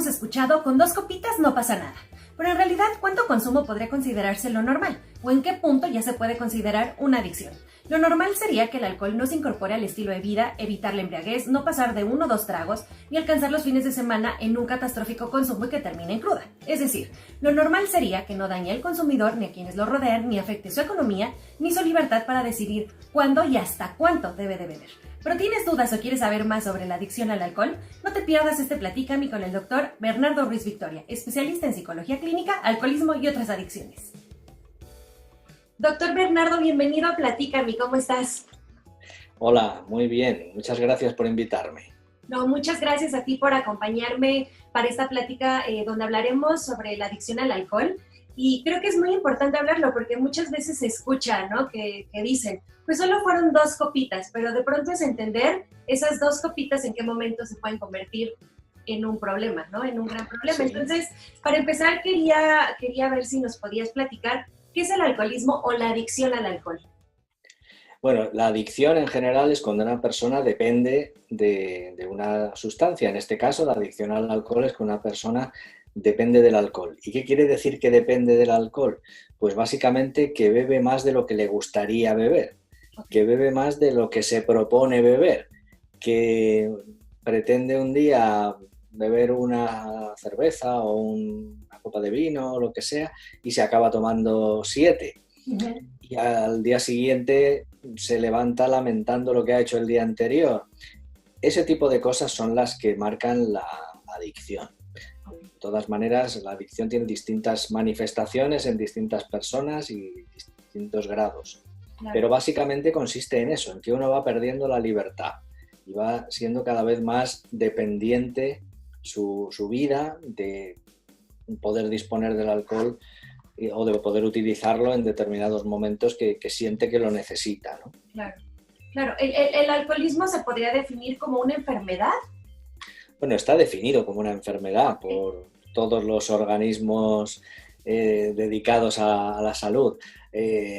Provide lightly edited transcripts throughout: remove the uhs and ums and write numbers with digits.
hemos escuchado, con 2 copitas no pasa nada. Pero en realidad, ¿cuánto consumo podría considerarse lo normal? ¿O en qué punto ya se puede considerar una adicción? Lo normal sería que el alcohol no se incorpore al estilo de vida, evitar la embriaguez, no pasar de 1 o 2 tragos, ni alcanzar los fines de semana en un catastrófico consumo y que termine en cruda. Es decir, lo normal sería que no dañe al consumidor, ni a quienes lo rodean, ni afecte su economía, ni su libertad para decidir cuándo y hasta cuánto debe de beber. ¿Pero tienes dudas o quieres saber más sobre la adicción al alcohol? No te pierdas este Platícame con el doctor Bernardo Ruiz Victoria, especialista en psicología clínica, alcoholismo y otras adicciones. Doctor Bernardo, bienvenido a Platícame, ¿cómo estás? Hola, muy bien, muchas gracias por invitarme. No, muchas gracias a ti por acompañarme para esta plática donde hablaremos sobre la adicción al alcohol. Y creo que es muy importante hablarlo porque muchas veces se escucha, ¿no? Que dicen, pues solo fueron 2 copitas, pero de pronto es entender esas 2 copitas en qué momento se pueden convertir en un problema, ¿no? En un gran problema. Sí. Entonces, para empezar, quería ver si nos podías platicar qué es el alcoholismo o la adicción al alcohol. Bueno, la adicción en general es cuando una persona depende de una sustancia. En este caso, la adicción al alcohol es cuando una persona depende del alcohol. ¿Y qué quiere decir que depende del alcohol? Pues básicamente que bebe más de lo que le gustaría beber, que bebe más de lo que se propone beber, que pretende un día beber una cerveza o una copa de vino o lo que sea y se acaba tomando 7. Y al día siguiente se levanta lamentando lo que ha hecho el día anterior. Ese tipo de cosas son las que marcan la adicción. De todas maneras, la adicción tiene distintas manifestaciones en distintas personas y distintos grados. Claro. Pero básicamente consiste en eso, en que uno va perdiendo la libertad y va siendo cada vez más dependiente su vida de poder disponer del alcohol o de poder utilizarlo en determinados momentos que siente que lo necesita, ¿no? Claro. ¿El alcoholismo se podría definir como una enfermedad? Bueno, está definido como una enfermedad por todos los organismos dedicados a la salud.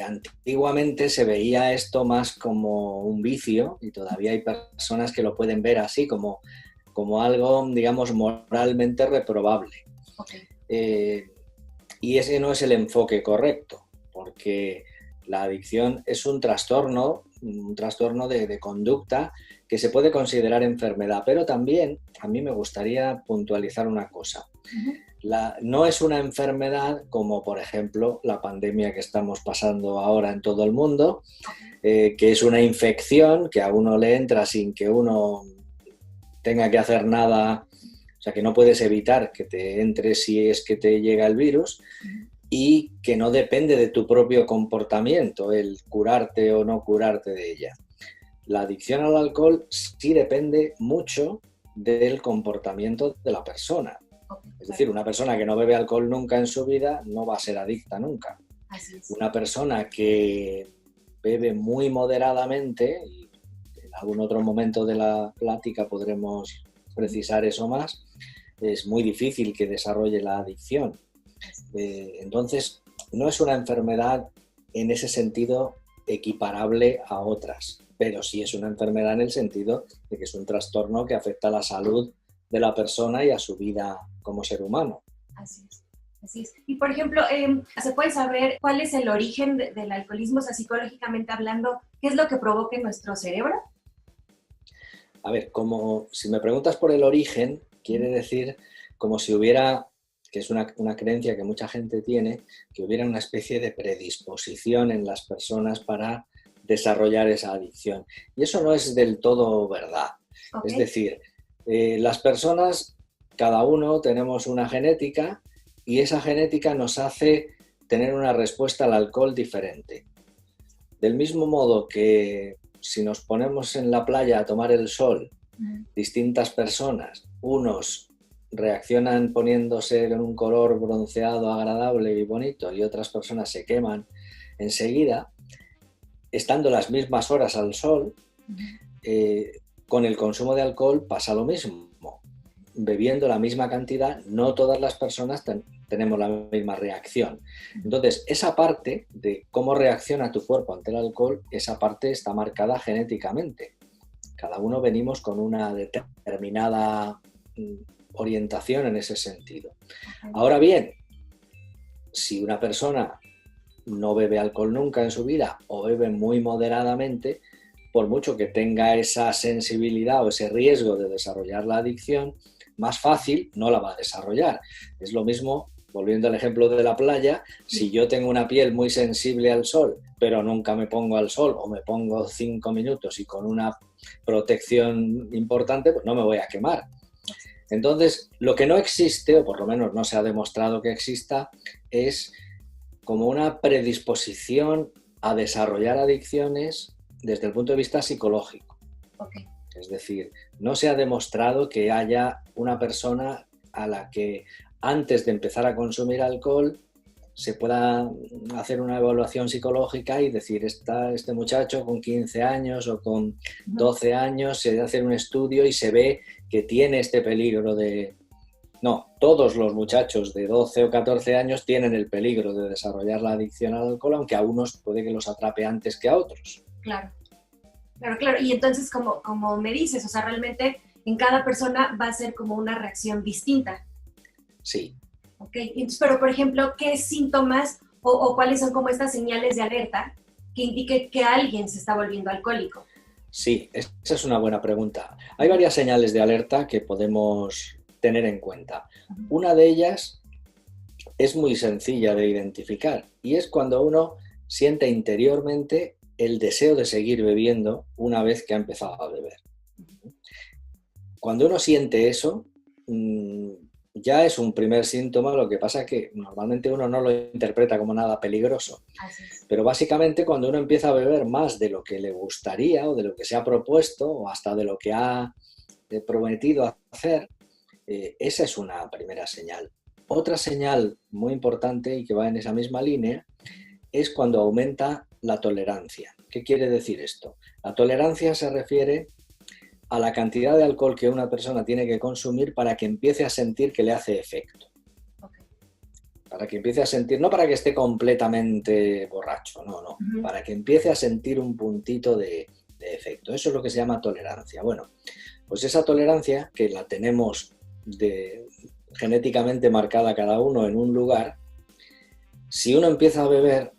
Antiguamente se veía esto más como un vicio y todavía hay personas que lo pueden ver así, como algo, digamos, moralmente reprobable. Okay. Y ese no es el enfoque correcto, porque la adicción es un trastorno de conducta que se puede considerar enfermedad, pero también a mí me gustaría puntualizar una cosa. No es una enfermedad como, por ejemplo, la pandemia que estamos pasando ahora en todo el mundo, que es una infección que a uno le entra sin que uno tenga que hacer nada. O sea, que no puedes evitar que te entre si es que te llega el virus y que no depende de tu propio comportamiento el curarte o no curarte de ella. La adicción al alcohol sí depende mucho del comportamiento de la persona. Es decir, una persona que no bebe alcohol nunca en su vida no va a ser adicta nunca. Una persona que bebe muy moderadamente, y en algún otro momento de la plática podremos precisar eso más, es muy difícil que desarrolle la adicción. Entonces, no es una enfermedad en ese sentido equiparable a otras, pero sí es una enfermedad en el sentido de que es un trastorno que afecta a la salud de la persona y a su vida como ser humano. Así es. Y, por ejemplo, ¿se puede saber cuál es el origen del alcoholismo, o sea, psicológicamente hablando, qué es lo que provoca en nuestro cerebro? A ver, si me preguntas por el origen, quiere decir como si hubiera, que es una creencia que mucha gente tiene, que hubiera una especie de predisposición en las personas para desarrollar esa adicción. Y eso no es del todo verdad. Okay. Es decir, las personas, cada uno tenemos una genética y esa genética nos hace tener una respuesta al alcohol diferente. Del mismo modo que si nos ponemos en la playa a tomar el sol, distintas personas, unos reaccionan poniéndose en un color bronceado agradable y bonito y otras personas se queman enseguida, estando las mismas horas al sol, con el consumo de alcohol pasa lo mismo. Bebiendo la misma cantidad, no todas las personas tenemos la misma reacción. Entonces, esa parte de cómo reacciona tu cuerpo ante el alcohol, esa parte está marcada genéticamente. Cada uno venimos con una determinada orientación en ese sentido. Ok. Ahora bien, si una persona no bebe alcohol nunca en su vida o bebe muy moderadamente, por mucho que tenga esa sensibilidad o ese riesgo de desarrollar la adicción, más fácil no la va a desarrollar. Es lo mismo, volviendo al ejemplo de la playa, si yo tengo una piel muy sensible al sol, pero nunca me pongo al sol o me pongo 5 minutos y con una protección importante, pues no me voy a quemar. Entonces, lo que no existe, o por lo menos no se ha demostrado que exista, es como una predisposición a desarrollar adicciones desde el punto de vista psicológico. Ok. Es decir, no se ha demostrado que haya una persona a la que antes de empezar a consumir alcohol se pueda hacer una evaluación psicológica y decir, este muchacho con 15 años o con 12 años se debe hacer un estudio y se ve que tiene este peligro de... No, todos los muchachos de 12 o 14 años tienen el peligro de desarrollar la adicción al alcohol, aunque a unos puede que los atrape antes que a otros. Claro, claro, claro. Y entonces, como me dices, o sea, realmente en cada persona va a ser como una reacción distinta. Sí. Ok, entonces, pero por ejemplo, ¿qué síntomas o cuáles son como estas señales de alerta que indiquen que alguien se está volviendo alcohólico? Sí, esa es una buena pregunta. Hay varias señales de alerta que podemos tener en cuenta. Una de ellas es muy sencilla de identificar y es cuando uno siente interiormente el deseo de seguir bebiendo una vez que ha empezado a beber. Cuando uno siente eso, ya es un primer síntoma, lo que pasa es que normalmente uno no lo interpreta como nada peligroso. Así es. Pero básicamente cuando uno empieza a beber más de lo que le gustaría o de lo que se ha propuesto o hasta de lo que ha prometido hacer, esa es una primera señal. Otra señal muy importante y que va en esa misma línea es cuando aumenta la tolerancia. ¿Qué quiere decir esto? La tolerancia se refiere a la cantidad de alcohol que una persona tiene que consumir para que empiece a sentir que le hace efecto. Okay. Para que empiece a sentir, no para que esté completamente borracho, no, para que empiece a sentir un puntito de efecto. Eso es lo que se llama tolerancia. Bueno, pues esa tolerancia, que la tenemos genéticamente marcada cada uno en un lugar, si uno empieza a beber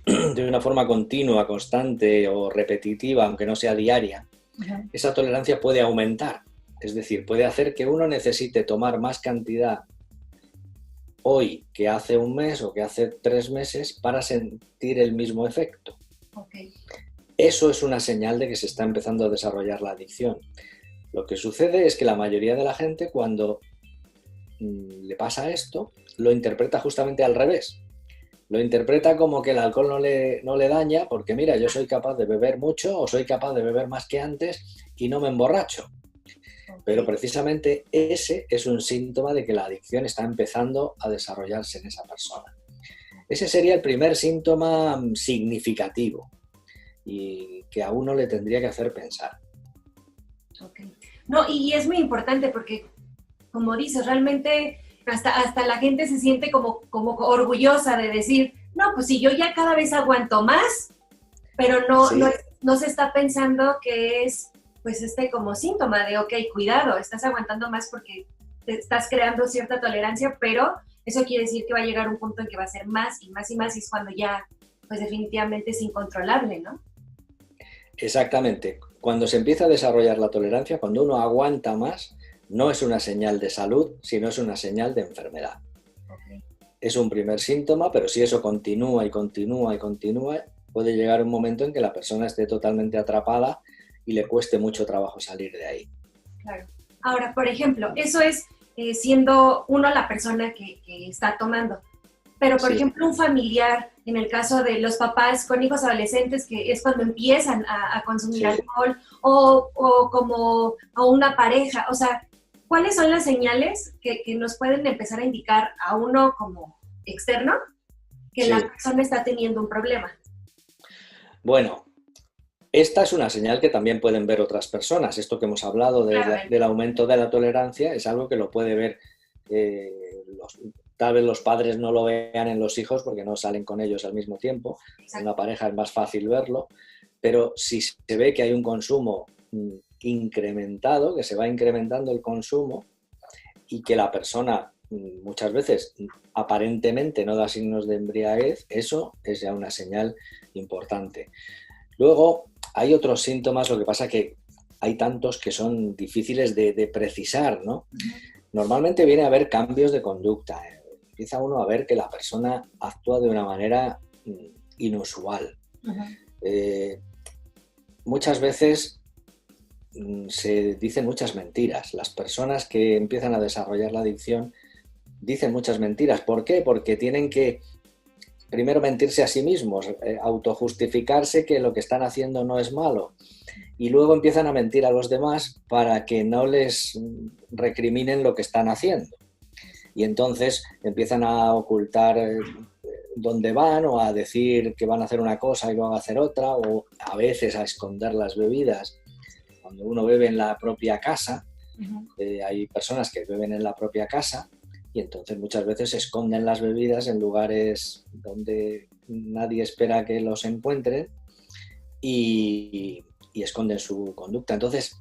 de una forma continua, constante o repetitiva, aunque no sea diaria, esa tolerancia puede aumentar. Es decir, puede hacer que uno necesite tomar más cantidad hoy que hace un mes o que hace 3 meses para sentir el mismo efecto. Okay. Eso es una señal de que se está empezando a desarrollar la adicción. Lo que sucede es que la mayoría de la gente, cuando le pasa esto, lo interpreta justamente al revés. Lo interpreta como que el alcohol no le daña porque, mira, yo soy capaz de beber mucho o soy capaz de beber más que antes y no me emborracho. Okay. Pero precisamente ese es un síntoma de que la adicción está empezando a desarrollarse en esa persona. Ese sería el primer síntoma significativo y que a uno le tendría que hacer pensar. Okay. No, y es muy importante porque, como dices, realmente hasta la gente se siente como orgullosa de decir, no, pues si yo ya cada vez aguanto más, pero no se está pensando que es pues como síntoma de, ok, cuidado, estás aguantando más porque te estás creando cierta tolerancia, pero eso quiere decir que va a llegar un punto en que va a ser más y más y más y es cuando ya pues definitivamente es incontrolable, ¿no? Exactamente. Cuando se empieza a desarrollar la tolerancia, cuando uno aguanta más, no es una señal de salud, sino es una señal de enfermedad. Okay. Es un primer síntoma, pero si eso continúa y continúa y continúa, puede llegar un momento en que la persona esté totalmente atrapada y le cueste mucho trabajo salir de ahí. Claro. Ahora, por ejemplo, eso es siendo uno la persona que está tomando. Pero, por ejemplo, un familiar, en el caso de los papás con hijos adolescentes, que es cuando empiezan a consumir alcohol, o como una pareja, o sea, ¿cuáles son las señales que nos pueden empezar a indicar a uno como externo que la persona está teniendo un problema? Bueno, esta es una señal que también pueden ver otras personas. Esto que hemos hablado del aumento de la tolerancia es algo que lo puede ver tal vez los padres no lo vean en los hijos porque no salen con ellos al mismo tiempo. En una pareja es más fácil verlo, pero si se ve que hay un consumo incrementado, que se va incrementando el consumo, y que la persona muchas veces aparentemente no da signos de embriaguez, eso es ya una señal importante. Luego hay otros síntomas, lo que pasa que hay tantos que son difíciles de precisar, ¿no? Normalmente viene a haber cambios de conducta. Empieza uno a ver que la persona actúa de una manera inusual. Muchas veces se dicen muchas mentiras. Las personas que empiezan a desarrollar la adicción dicen muchas mentiras. ¿Por qué? Porque tienen que primero mentirse a sí mismos, autojustificarse que lo que están haciendo no es malo. Y luego empiezan a mentir a los demás para que no les recriminen lo que están haciendo. Y entonces empiezan a ocultar dónde van o a decir que van a hacer una cosa y luego a hacer otra, o a veces a esconder las bebidas. Cuando uno bebe en la propia casa, hay personas que beben en la propia casa y entonces muchas veces esconden las bebidas en lugares donde nadie espera que los encuentren y esconden su conducta. Entonces,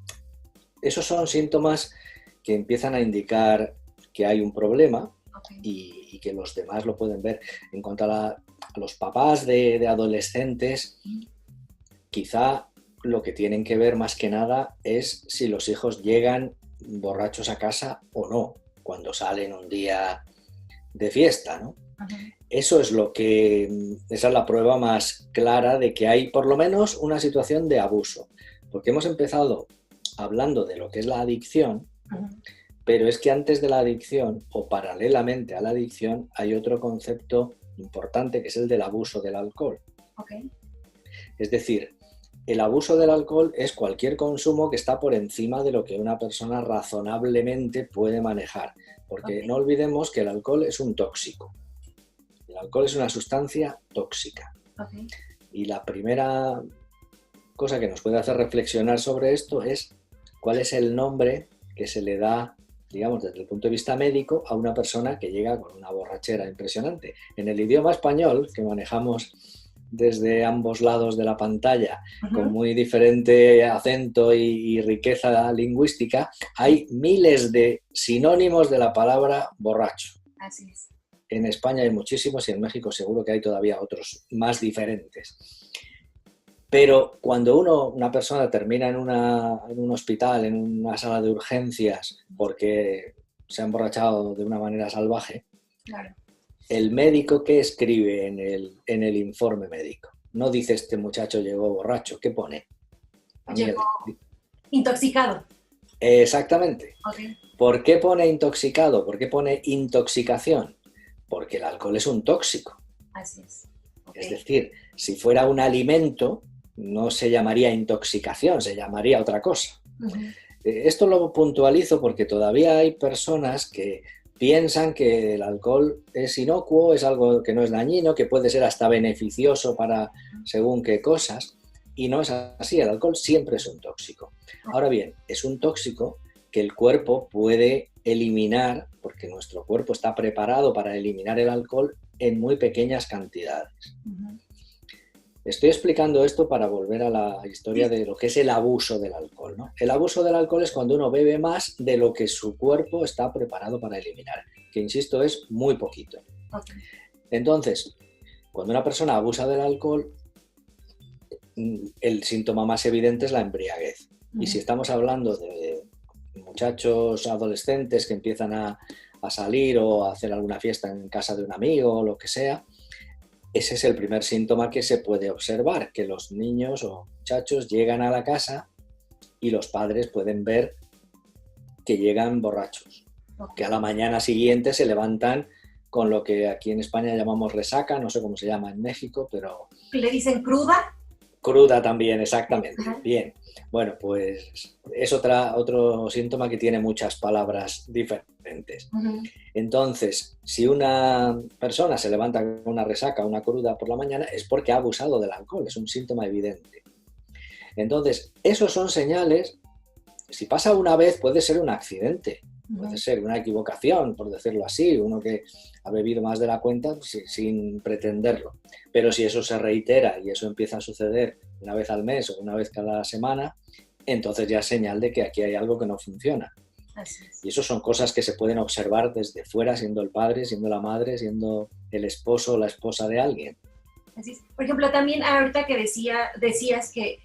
esos son síntomas que empiezan a indicar que hay un problema y que los demás lo pueden ver. En cuanto a los papás de adolescentes, quizá lo que tienen que ver más que nada es si los hijos llegan borrachos a casa o no, cuando salen un día de fiesta, ¿no? Eso es esa es la prueba más clara de que hay por lo menos una situación de abuso, porque hemos empezado hablando de lo que es la adicción, pero es que antes de la adicción o paralelamente a la adicción hay otro concepto importante que es el del abuso del alcohol. Es decir, el abuso del alcohol es cualquier consumo que está por encima de lo que una persona razonablemente puede manejar, porque no olvidemos que el alcohol es un tóxico. El alcohol es una sustancia tóxica. Y la primera cosa que nos puede hacer reflexionar sobre esto es cuál es el nombre que se le da, digamos, desde el punto de vista médico, a una persona que llega con una borrachera impresionante. En el idioma español, que manejamos desde ambos lados de la pantalla, con muy diferente acento y riqueza lingüística, hay miles de sinónimos de la palabra borracho. Así es. En España hay muchísimos y en México seguro que hay todavía otros más diferentes. Pero cuando una persona termina en un hospital, en una sala de urgencias, porque se ha emborrachado de una manera salvaje, claro, el médico, ¿qué escribe en el informe médico? No dice este muchacho llegó borracho, ¿qué pone? Llegó intoxicado. Exactamente. ¿Por qué pone intoxicado? ¿Por qué pone intoxicación? Porque el alcohol es un tóxico. Así es. Es decir, si fuera un alimento, no se llamaría intoxicación, se llamaría otra cosa. Esto lo puntualizo porque todavía hay personas que piensan que el alcohol es inocuo, es algo que no es dañino, que puede ser hasta beneficioso para según qué cosas, y no es así, el alcohol siempre es un tóxico. Ahora bien, es un tóxico que el cuerpo puede eliminar, porque nuestro cuerpo está preparado para eliminar el alcohol en muy pequeñas cantidades. Estoy explicando esto para volver a la historia de lo que es el abuso del alcohol, ¿no? El abuso del alcohol es cuando uno bebe más de lo que su cuerpo está preparado para eliminar, que insisto es muy poquito. Entonces, cuando una persona abusa del alcohol, el síntoma más evidente es la embriaguez. Y si estamos hablando de muchachos adolescentes que empiezan a salir o a hacer alguna fiesta en casa de un amigo o lo que sea, ese es el primer síntoma que se puede observar, que los niños o muchachos llegan a la casa y los padres pueden ver que llegan borrachos, que a la mañana siguiente se levantan con lo que aquí en España llamamos resaca, no sé cómo se llama en México, pero... ¿Le dicen cruda? Cruda también, exactamente. Bien, bueno, pues es otro síntoma que tiene muchas palabras diferentes. Entonces, si una persona se levanta con una resaca, una cruda por la mañana, es porque ha abusado del alcohol, es un síntoma evidente. Entonces, esos son señales, si pasa una vez puede ser un accidente, puede ser una equivocación, por decirlo así, uno que ha bebido más de la cuenta sin pretenderlo. Pero si eso se reitera y eso empieza a suceder una vez al mes o una vez cada semana, entonces ya es señal de que aquí hay algo que no funciona. Así es. Y eso son cosas que se pueden observar desde fuera, siendo el padre, siendo la madre, siendo el esposo o la esposa de alguien. Así es. Por ejemplo, también ahorita que decías que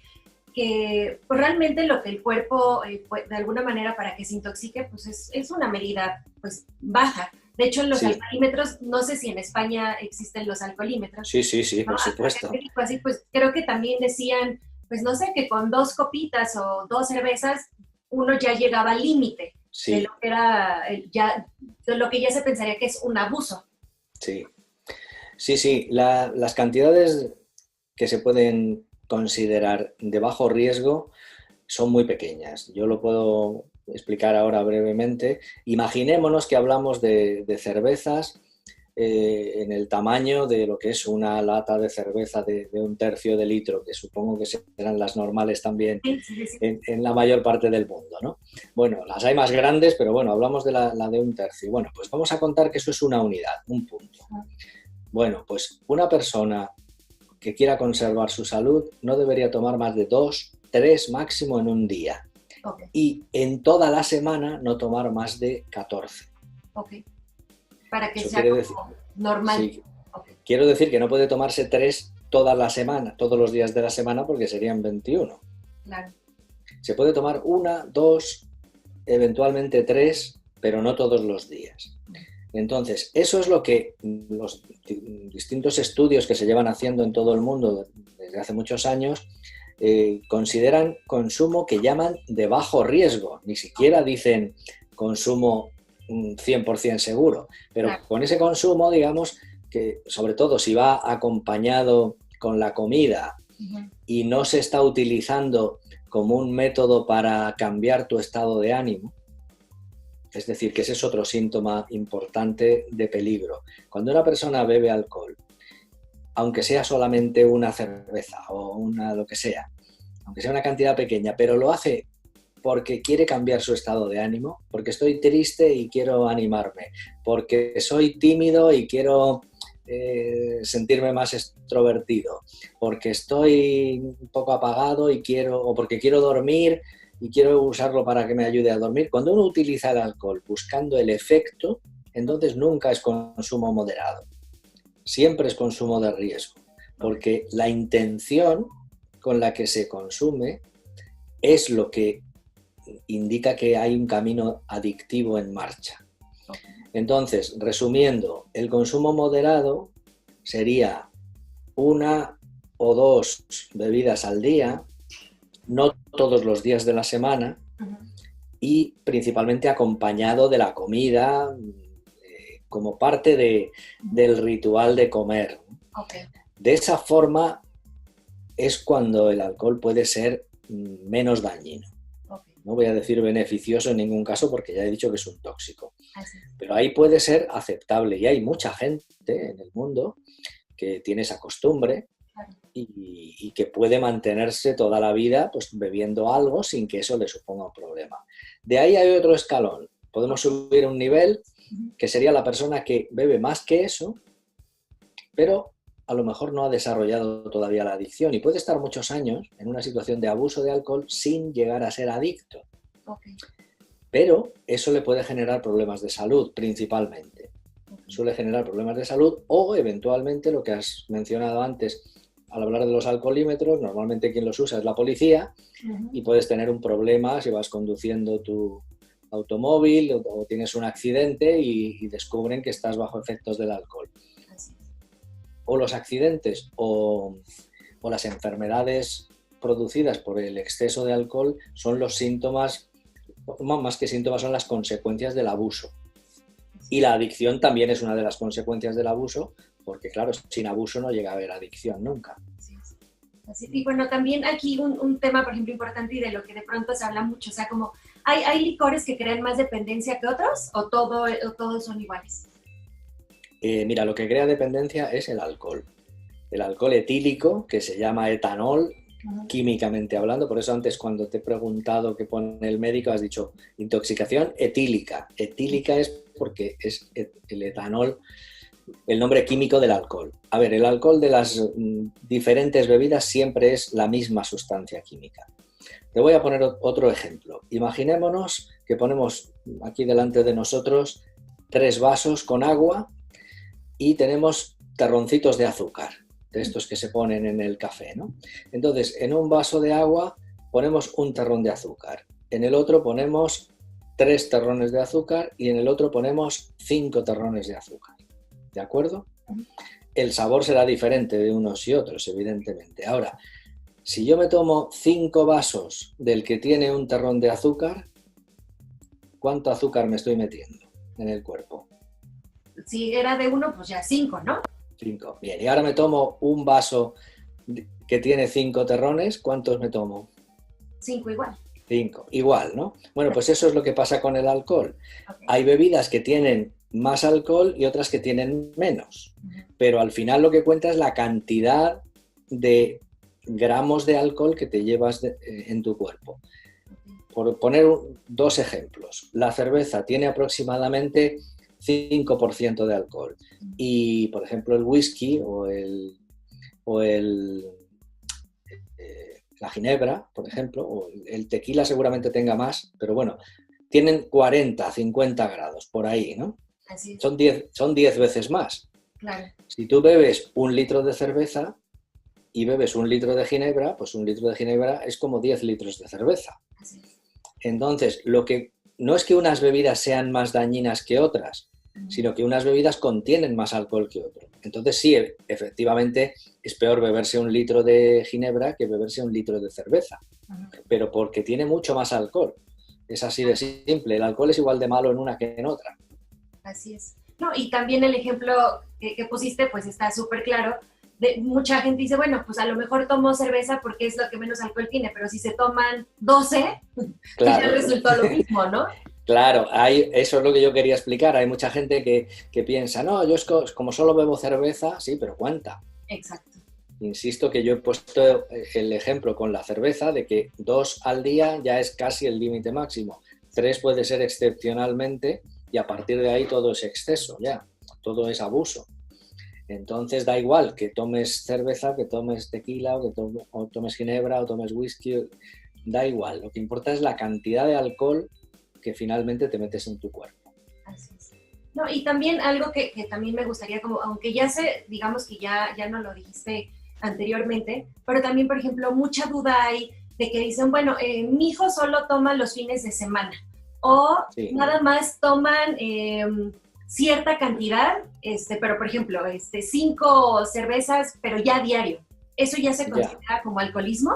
pues realmente lo que el cuerpo, de alguna manera, para que se intoxique, pues es una medida pues baja. De hecho, los Sí. alcoholímetros, no sé si en España existen los alcoholímetros. Sí, ¿No? por supuesto. Acá en México, así, pues creo que también decían, pues no sé, que con 2 copitas o 2 cervezas uno ya llegaba al límite de Sí, lo que era, de lo que ya se pensaría que es un abuso. sí. Sí. Las cantidades que se pueden considerar de bajo riesgo son muy pequeñas. Yo lo puedo explicar ahora brevemente. Imaginémonos que hablamos de cervezas en el tamaño de lo que es una lata de cerveza de 1/3 de litro, que supongo que serán las normales también Sí, sí, sí. en la mayor parte del mundo, ¿no? Bueno, las hay más grandes, pero bueno, hablamos de la de 1/3. Bueno, pues vamos a contar que eso es una unidad, un punto. Bueno, pues una persona que quiera conservar su salud no debería tomar más de 2, 3 máximo en un día. Ok, Y en toda la semana no tomar más de 14. ok. Para que Eso sea quiere decir, como normal. sí, Ok, quiero decir que no puede tomarse 3 toda la semana, todos los días de la semana, porque serían 21. claro. Se puede tomar 1, 2, eventualmente 3, pero no todos los días. Entonces, eso es lo que los distintos estudios que se llevan haciendo en todo el mundo desde hace muchos años consideran consumo que llaman de bajo riesgo. Ni siquiera dicen consumo 100% seguro, pero Claro. con ese consumo, digamos, que sobre todo si va acompañado con la comida Uh-huh. y no se está utilizando como un método para cambiar tu estado de ánimo, es decir, que ese es otro síntoma importante de peligro. Cuando una persona bebe alcohol, aunque sea solamente una cerveza o lo que sea, aunque sea una cantidad pequeña, pero lo hace porque quiere cambiar su estado de ánimo, porque estoy triste y quiero animarme, porque soy tímido y quiero sentirme más extrovertido, porque estoy un poco apagado o porque quiero dormir y quiero usarlo para que me ayude a dormir. Cuando uno utiliza el alcohol buscando el efecto, entonces nunca es consumo moderado. Siempre es consumo de riesgo, porque la intención con la que se consume es lo que indica que hay un camino adictivo en marcha. Entonces, resumiendo, el consumo moderado sería 1 o 2 bebidas al día, no todos los días de la semana, Uh-huh. y principalmente acompañado de la comida como parte del ritual de comer. Okay. De esa forma es cuando el alcohol puede ser menos dañino. Okay. No voy a decir beneficioso en ningún caso porque ya he dicho que es un tóxico. Así es. Pero ahí puede ser aceptable y hay mucha gente en el mundo que tiene esa costumbre y que puede mantenerse toda la vida pues, bebiendo algo sin que eso le suponga un problema. De ahí hay otro escalón. Podemos subir un nivel que sería la persona que bebe más que eso, pero a lo mejor no ha desarrollado todavía la adicción y puede estar muchos años en una situación de abuso de alcohol sin llegar a ser adicto. Okay. Pero eso le puede generar problemas de salud principalmente. Suele generar problemas de salud o eventualmente lo que has mencionado antes al hablar de los alcoholímetros, normalmente quien los usa es la policía y puedes tener un problema si vas conduciendo tu automóvil o tienes un accidente y descubren que estás bajo efectos del alcohol. O los accidentes o las enfermedades producidas por el exceso de alcohol son los síntomas, más que síntomas, son las consecuencias del abuso. Y la adicción también es una de las consecuencias del abuso, porque claro, sin abuso no llega a haber adicción nunca. Así, y bueno, también aquí un tema, por ejemplo, importante y de lo que de pronto se habla mucho, o sea, como, ¿hay licores que crean más dependencia que otros o todos son iguales? Mira, lo que crea dependencia es el alcohol. El alcohol etílico, que se llama etanol, químicamente hablando, por eso antes cuando te he preguntado qué pone el médico has dicho intoxicación etílica. Etílica es porque es el etanol el nombre químico del alcohol. A ver, el alcohol de las diferentes bebidas siempre es la misma sustancia química. Te voy a poner otro ejemplo. Imaginémonos que ponemos aquí delante de nosotros 3 vasos con agua y tenemos terroncitos de azúcar, de estos que se ponen en el café, ¿no? Entonces, en un vaso de agua ponemos un terrón de azúcar, en el otro ponemos 3 terrones de azúcar y en el otro ponemos 5 terrones de azúcar. ¿De acuerdo? El sabor será diferente de unos y otros, evidentemente. Ahora, si yo me tomo 5 vasos del que tiene un terrón de azúcar, ¿cuánto azúcar me estoy metiendo en el cuerpo? Si era de 1, pues ya 5, ¿no? 5. Bien, y ahora me tomo un vaso que tiene 5 terrones, ¿cuántos me tomo? 5 igual. 5. Igual, ¿no? Bueno, pues eso es lo que pasa con el alcohol. Okay. Hay bebidas que tienen más alcohol y otras que tienen menos, pero al final lo que cuenta es la cantidad de gramos de alcohol que te llevas en tu cuerpo. Por poner 2 ejemplos, la cerveza tiene aproximadamente 5% de alcohol y, por ejemplo, el whisky o la ginebra, por ejemplo, o el tequila seguramente tenga más, pero bueno, tienen 40, 50 grados, por ahí, ¿no? Así es. Son 10 veces más. Claro. Si tú bebes 1 litro de cerveza y bebes 1 litro de ginebra, pues 1 litro de ginebra es como 10 litros de cerveza. Así es. Entonces, lo que no es que unas bebidas sean más dañinas que otras, sino que unas bebidas contienen más alcohol que otras. Entonces sí, efectivamente es peor beberse 1 litro de ginebra que beberse 1 litro de cerveza, pero porque tiene mucho más alcohol. Es así de simple, el alcohol es igual de malo en una que en otra. Así es. No, y también el ejemplo que pusiste, pues está súper claro. Mucha gente dice, bueno, pues a lo mejor tomo cerveza porque es lo que menos alcohol tiene, pero si se toman 12, claro. Ya resultó lo mismo, ¿no? Claro, eso es lo que yo quería explicar. Hay mucha gente que piensa, no, yo como solo bebo cerveza, sí, pero ¿cuánta? Exacto. Insisto que yo he puesto el ejemplo con la cerveza de que 2 al día ya es casi el límite máximo. 3 puede ser excepcionalmente y a partir de ahí todo es exceso, ya, todo es abuso. Entonces da igual que tomes cerveza, que tomes tequila, o tomes ginebra, o tomes whisky, da igual. Lo que importa es la cantidad de alcohol que finalmente te metes en tu cuerpo. Así es. No, y también algo que también me gustaría, como, aunque ya digamos que ya no lo dijiste anteriormente, pero también, por ejemplo, mucha duda hay de que dicen, bueno, mi hijo solo toma los fines de semana, o sí, nada más toman cierta cantidad, pero por ejemplo, 5 cervezas, pero ya diario. ¿Eso ya se considera como alcoholismo?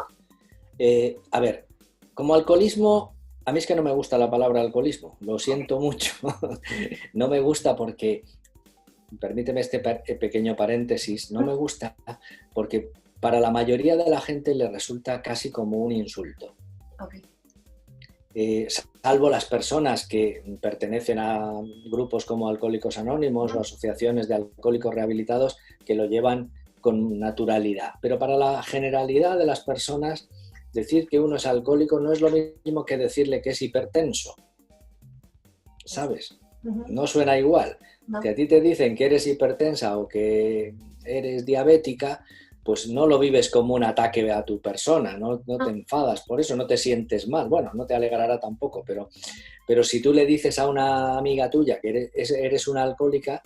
A ver, como alcoholismo, a mí es que no me gusta la palabra alcoholismo, lo siento mucho. No me gusta porque, permíteme este pequeño paréntesis, no me gusta porque para la mayoría de la gente le resulta casi como un insulto. Okay. Salvo las personas que pertenecen a grupos como Alcohólicos Anónimos o asociaciones de alcohólicos rehabilitados que lo llevan con naturalidad. Pero para la generalidad de las personas, decir que uno es alcohólico no es lo mismo que decirle que es hipertenso. ¿Sabes? No suena igual. No. Que a ti te dicen que eres hipertensa o que eres diabética, pues no lo vives como un ataque a tu persona, no te enfadas, por eso no te sientes mal. Bueno, no te alegrará tampoco, pero si tú le dices a una amiga tuya que eres una alcohólica,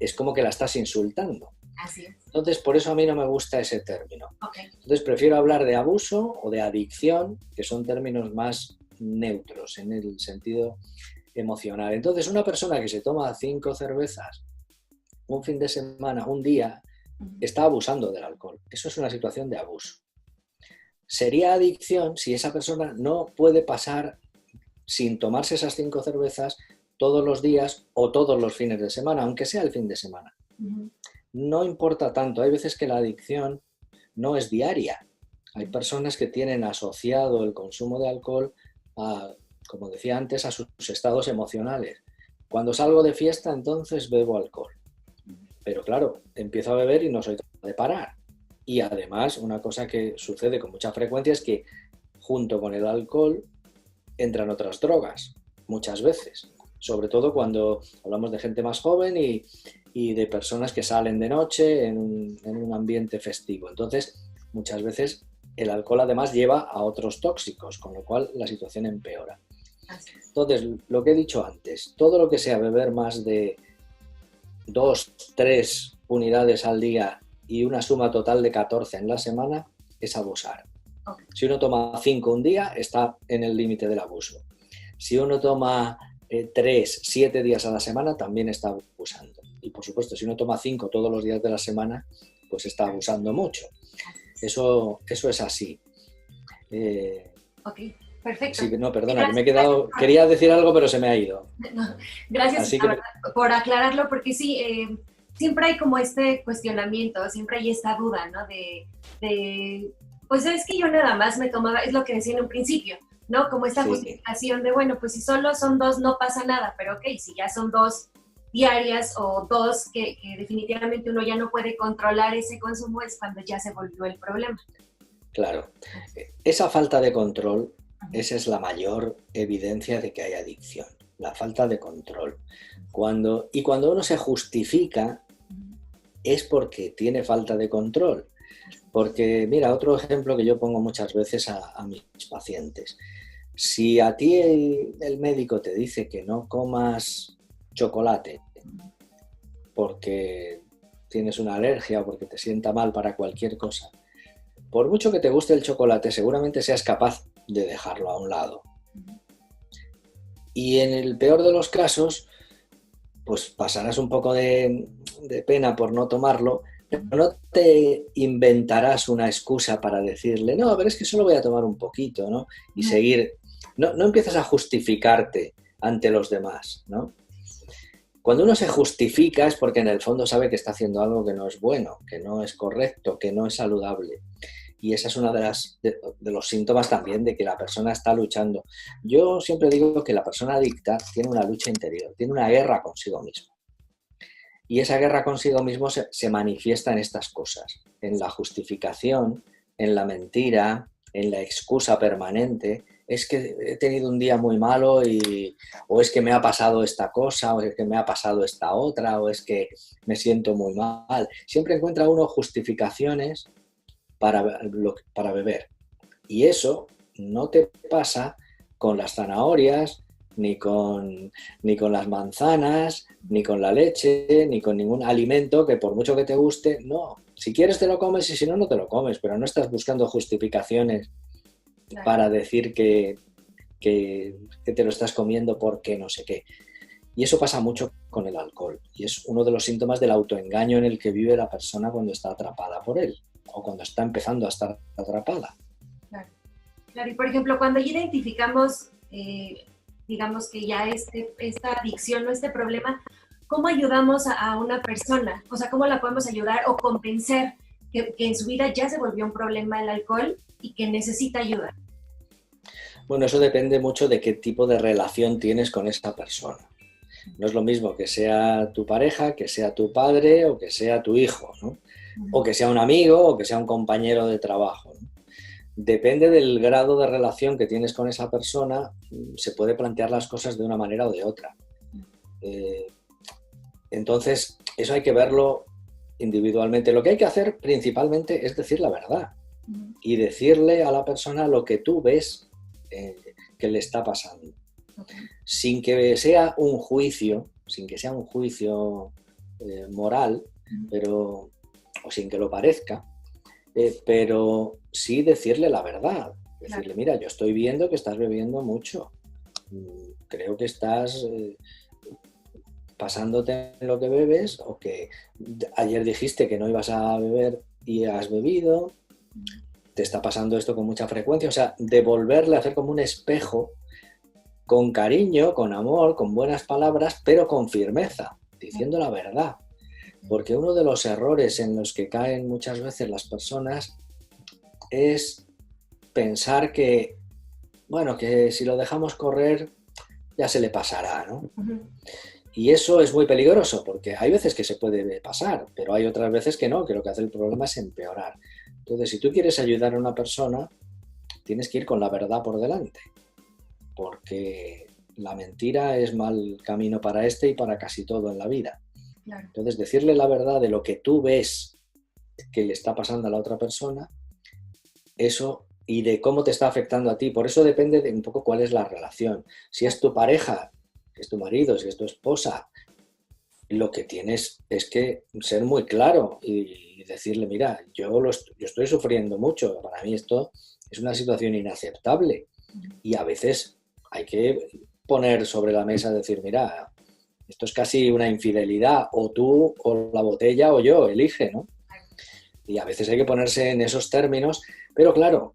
es como que la estás insultando. Así es. Entonces, por eso a mí no me gusta ese término. Okay. Entonces, prefiero hablar de abuso o de adicción, que son términos más neutros en el sentido emocional. Entonces, una persona que se toma 5 cervezas un fin de semana, un día, está abusando del alcohol. Eso es una situación de abuso. Sería adicción si esa persona no puede pasar sin tomarse esas 5 cervezas todos los días o todos los fines de semana, aunque sea el fin de semana. No importa tanto. Hay veces que la adicción no es diaria. Hay personas que tienen asociado el consumo de alcohol a, como decía antes, a sus estados emocionales. Cuando salgo de fiesta, entonces bebo alcohol. Pero claro, empiezo a beber y no soy capaz de parar. Y además, una cosa que sucede con mucha frecuencia es que junto con el alcohol entran otras drogas, muchas veces. Sobre todo cuando hablamos de gente más joven y y de personas que salen de noche en un ambiente festivo. Entonces, muchas veces el alcohol además lleva a otros tóxicos, con lo cual la situación empeora. Entonces, lo que he dicho antes, todo lo que sea beber más de 2, 3 unidades al día y una suma total de 14 en la semana es abusar. Okay. Si uno toma 5 un día, está en el límite del abuso. Si uno toma 3, 7 días a la semana, también está abusando. Y por supuesto, si uno toma 5 todos los días de la semana, pues está abusando mucho. Eso es así. Ok, perfecto. Sí, no, perdona, que me he quedado... Quería decir algo, pero se me ha ido. No, gracias por aclararlo, porque sí, siempre hay como este cuestionamiento, siempre hay esta duda, ¿no? Pues es que yo nada más me tomaba, es lo que decía en un principio, ¿no? Como esta justificación de, bueno, pues si solo son 2 no pasa nada, pero ok, si ya son 2 diarias o 2 que definitivamente uno ya no puede controlar ese consumo, es cuando ya se volvió el problema. Claro, esa falta de control, esa es la mayor evidencia de que hay adicción, la falta de control. Cuando uno se justifica es porque tiene falta de control. Porque, mira, otro ejemplo que yo pongo muchas veces a mis pacientes. Si a ti el médico te dice que no comas chocolate porque tienes una alergia o porque te sienta mal para cualquier cosa, por mucho que te guste el chocolate, seguramente seas capaz de dejarlo a un lado. Y en el peor de los casos, pues pasarás un poco de pena por no tomarlo, pero no te inventarás una excusa para decirle, no, pero es que solo voy a tomar un poquito, ¿no? Y seguir, no empiezas a justificarte ante los demás, ¿no? Cuando uno se justifica es porque en el fondo sabe que está haciendo algo que no es bueno, que no es correcto, que no es saludable. Y esa es una de los síntomas también de que la persona está luchando. Yo siempre digo que la persona adicta tiene una lucha interior, tiene una guerra consigo mismo. Y esa guerra consigo mismo se manifiesta en estas cosas, en la justificación, en la mentira, en la excusa permanente. Es que he tenido un día muy malo o es que me ha pasado esta cosa, o es que me ha pasado esta otra, o es que me siento muy mal. Siempre encuentra uno justificaciones para beber. Y eso no te pasa con las zanahorias, ni con las manzanas, ni con la leche, ni con ningún alimento que por mucho que te guste, no. Si quieres te lo comes y si no, no te lo comes, pero no estás buscando justificaciones para decir que te lo estás comiendo porque no sé qué. Y eso pasa mucho con el alcohol. Y es uno de los síntomas del autoengaño en el que vive la persona cuando está atrapada por él o cuando está empezando a estar atrapada. Claro, claro. Y por ejemplo, cuando ya identificamos, digamos que ya esta adicción o este problema, ¿cómo ayudamos a una persona? O sea, ¿cómo la podemos ayudar o convencer que en su vida ya se volvió un problema el alcohol y que necesita ayuda? Bueno, eso depende mucho de qué tipo de relación tienes con esa persona. No es lo mismo que sea tu pareja, que sea tu padre o que sea tu hijo, ¿no? O que sea un amigo o que sea un compañero de trabajo, ¿no? Depende del grado de relación que tienes con esa persona, se puede plantear las cosas de una manera o de otra. Entonces, eso hay que verlo individualmente. Lo que hay que hacer principalmente es decir la verdad y decirle a la persona lo que tú ves que le está pasando. Sin que sea un juicio, moral, o sin que lo parezca, pero sí decirle la verdad. Decirle, mira, yo estoy viendo que estás bebiendo mucho. Creo que estás pasándote en lo que bebes, o que ayer dijiste que no ibas a beber y has bebido. Te está pasando esto con mucha frecuencia. O sea, devolverle, hacer como un espejo con cariño, con amor, con buenas palabras, pero con firmeza, diciendo la verdad. Porque uno de los errores en los que caen muchas veces las personas es pensar que, bueno, que si lo dejamos correr ya se le pasará, ¿no? Y eso es muy peligroso, porque hay veces que se puede pasar, pero hay otras veces que no, que lo que hace el problema es empeorar. Entonces, si tú quieres ayudar a una persona, tienes que ir con la verdad por delante, porque la mentira es mal camino para y para casi todo en la vida. Claro. Entonces, decirle la verdad de lo que tú ves que le está pasando a la otra persona, eso, y de cómo te está afectando a ti. Por eso depende de un poco cuál es la relación. Si es tu pareja, si es tu marido, si es tu esposa, lo que tienes es que ser muy claro y decirle, mira, yo estoy sufriendo mucho, para mí esto es una situación inaceptable. Y a veces hay que poner sobre la mesa, decir, mira, esto es casi una infidelidad, o tú, o la botella, o yo, elige, ¿no? Y a veces hay que ponerse en esos términos, pero claro,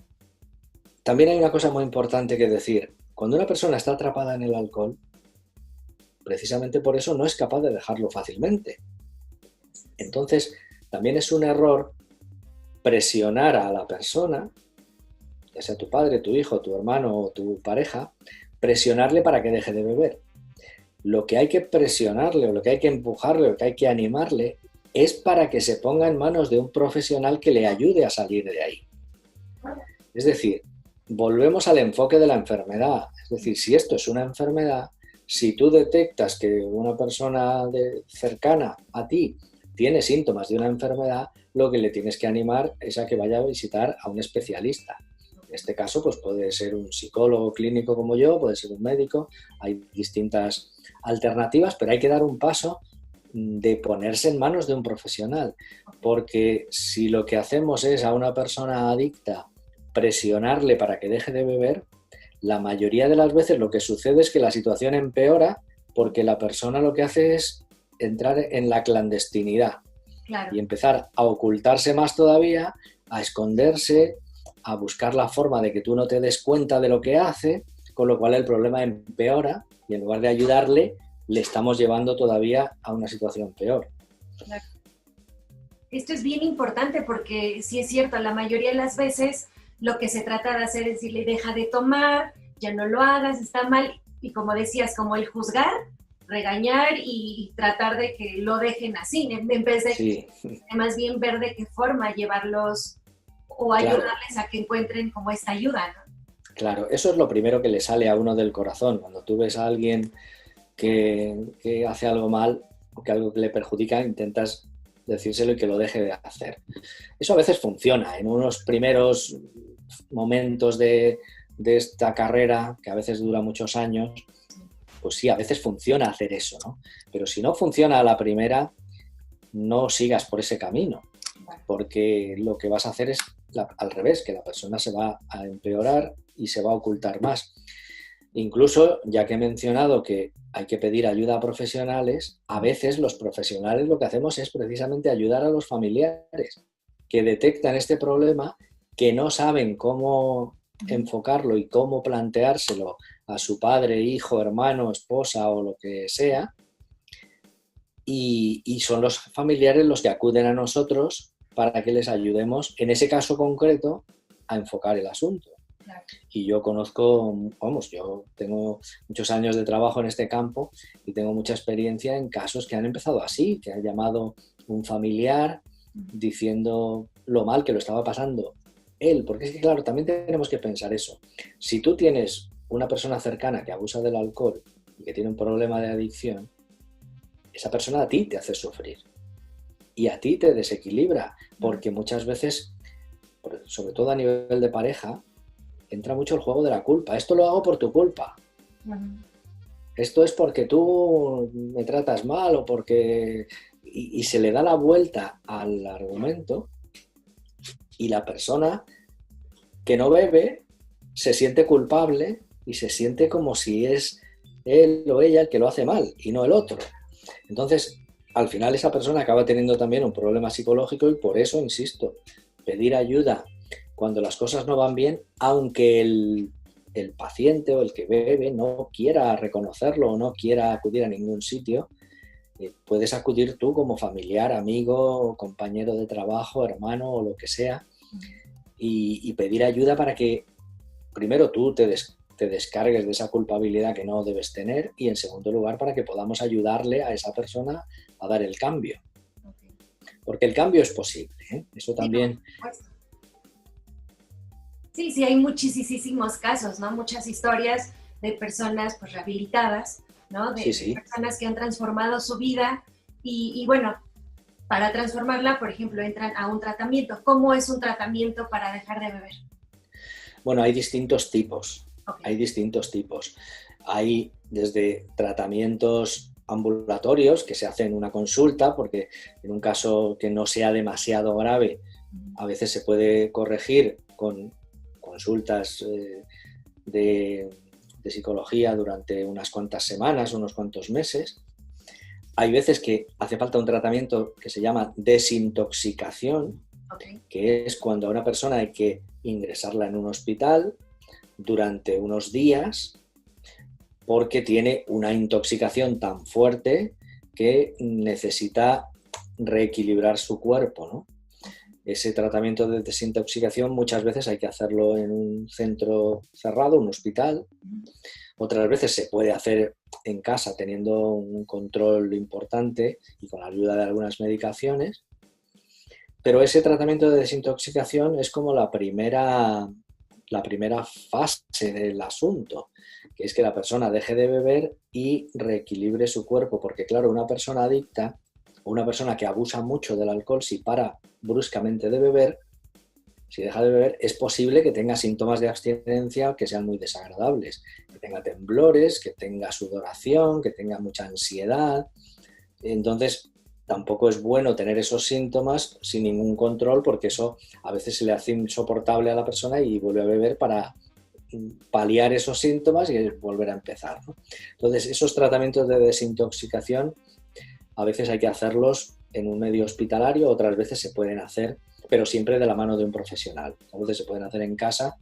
también hay una cosa muy importante que decir. Cuando una persona está atrapada en el alcohol, precisamente por eso no es capaz de dejarlo fácilmente. Entonces, también es un error presionar a la persona, ya sea tu padre, tu hijo, tu hermano o tu pareja, presionarle para que deje de beber. Lo que hay que presionarle, o lo que hay que empujarle, o lo que hay que animarle, es para que se ponga en manos de un profesional que le ayude a salir de ahí. Es decir, volvemos al enfoque de la enfermedad. Es decir, si esto es una enfermedad, si tú detectas que una persona cercana a ti tiene síntomas de una enfermedad, lo que le tienes que animar es a que vaya a visitar a un especialista. En este caso, pues puede ser un psicólogo clínico como yo, puede ser un médico, hay distintas alternativas, pero hay que dar un paso de ponerse en manos de un profesional, porque si lo que hacemos es a una persona adicta presionarle para que deje de beber, la mayoría de las veces lo que sucede es que la situación empeora porque la persona lo que hace es entrar en la clandestinidad. Claro. Y empezar a ocultarse más todavía, a esconderse, a buscar la forma de que tú no te des cuenta de lo que hace, con lo cual el problema empeora y en lugar de ayudarle, le estamos llevando todavía a una situación peor. Claro. Esto es bien importante porque sí es cierto, la mayoría de las veces lo que se trata de hacer es decirle, deja de tomar, ya no lo hagas, está mal. Y como decías, como el juzgar, regañar y tratar de que lo dejen así, en vez de más bien ver de qué forma llevarlos o ayudarles a que encuentren como esta ayuda, ¿no? Claro, eso es lo primero que le sale a uno del corazón. Cuando tú ves a alguien que hace algo mal o que algo que le perjudica, intentas decírselo y que lo deje de hacer. Eso a veces funciona. En unos primeros momentos de esta carrera, que a veces dura muchos años, pues sí, a veces funciona hacer eso, ¿no? Pero si no funciona a la primera, no sigas por ese camino, porque lo que vas a hacer es al revés, que la persona se va a empeorar y se va a ocultar más. Incluso, ya que he mencionado que hay que pedir ayuda a profesionales, a veces los profesionales lo que hacemos es precisamente ayudar a los familiares que detectan este problema, que no saben cómo enfocarlo y cómo planteárselo a su padre, hijo, hermano, esposa o lo que sea, y son los familiares los que acuden a nosotros para que les ayudemos, en ese caso concreto, a enfocar el asunto. Claro. Y yo conozco, yo tengo muchos años de trabajo en este campo y tengo mucha experiencia en casos que han empezado así, que ha llamado un familiar diciendo lo mal que lo estaba pasando él, porque es que claro, también tenemos que pensar eso. Si tú tienes una persona cercana que abusa del alcohol y que tiene un problema de adicción, esa persona a ti te hace sufrir y a ti te desequilibra, porque muchas veces, sobre todo a nivel de pareja, entra mucho el juego de la culpa. Esto lo hago por tu culpa. Esto es porque tú me tratas mal o porque... Y se le da la vuelta al argumento y la persona que no bebe se siente culpable y se siente como si es él o ella el que lo hace mal y no el otro. Entonces, al final esa persona acaba teniendo también un problema psicológico y por eso, insisto, pedir ayuda cuando las cosas no van bien, aunque el paciente o el que bebe no quiera reconocerlo o no quiera acudir a ningún sitio, puedes acudir tú como familiar, amigo, compañero de trabajo, hermano o lo que sea, y pedir ayuda para que primero tú te descargues de esa culpabilidad que no debes tener y en segundo lugar para que podamos ayudarle a esa persona a dar el cambio. Porque el cambio es posible, ¿eh? Eso también... Sí, hay muchísimos casos, ¿no? Muchas historias de personas pues rehabilitadas, ¿no? De personas que han transformado su vida y bueno, para transformarla, por ejemplo, entran a un tratamiento. ¿Cómo es un tratamiento para dejar de beber? Bueno, hay distintos tipos. Okay. Hay distintos tipos. Hay desde tratamientos ambulatorios que se hacen una consulta, porque en un caso que no sea demasiado grave, a veces se puede corregir con consultas de psicología durante unas cuantas semanas, unos cuantos meses. Hay veces que hace falta un tratamiento que se llama desintoxicación, Okay. que es cuando a una persona hay que ingresarla en un hospital durante unos días porque tiene una intoxicación tan fuerte que necesita reequilibrar su cuerpo, ¿no? Ese tratamiento de desintoxicación muchas veces hay que hacerlo en un centro cerrado, un hospital. Otras veces se puede hacer en casa teniendo un control importante y con la ayuda de algunas medicaciones. Pero ese tratamiento de desintoxicación es como la primera fase del asunto, que es que la persona deje de beber y reequilibre su cuerpo, porque claro, una persona adicta o una persona que abusa mucho del alcohol, si para bruscamente de beber, si deja de beber, es posible que tenga síntomas de abstinencia que sean muy desagradables, que tenga temblores, que tenga sudoración, que tenga mucha ansiedad. Entonces, tampoco es bueno tener esos síntomas sin ningún control, porque eso a veces se le hace insoportable a la persona y vuelve a beber para paliar esos síntomas y volver a empezar, ¿no? Entonces, esos tratamientos de desintoxicación a veces hay que hacerlos en un medio hospitalario, otras veces se pueden hacer, pero siempre de la mano de un profesional. A veces se pueden hacer en casa.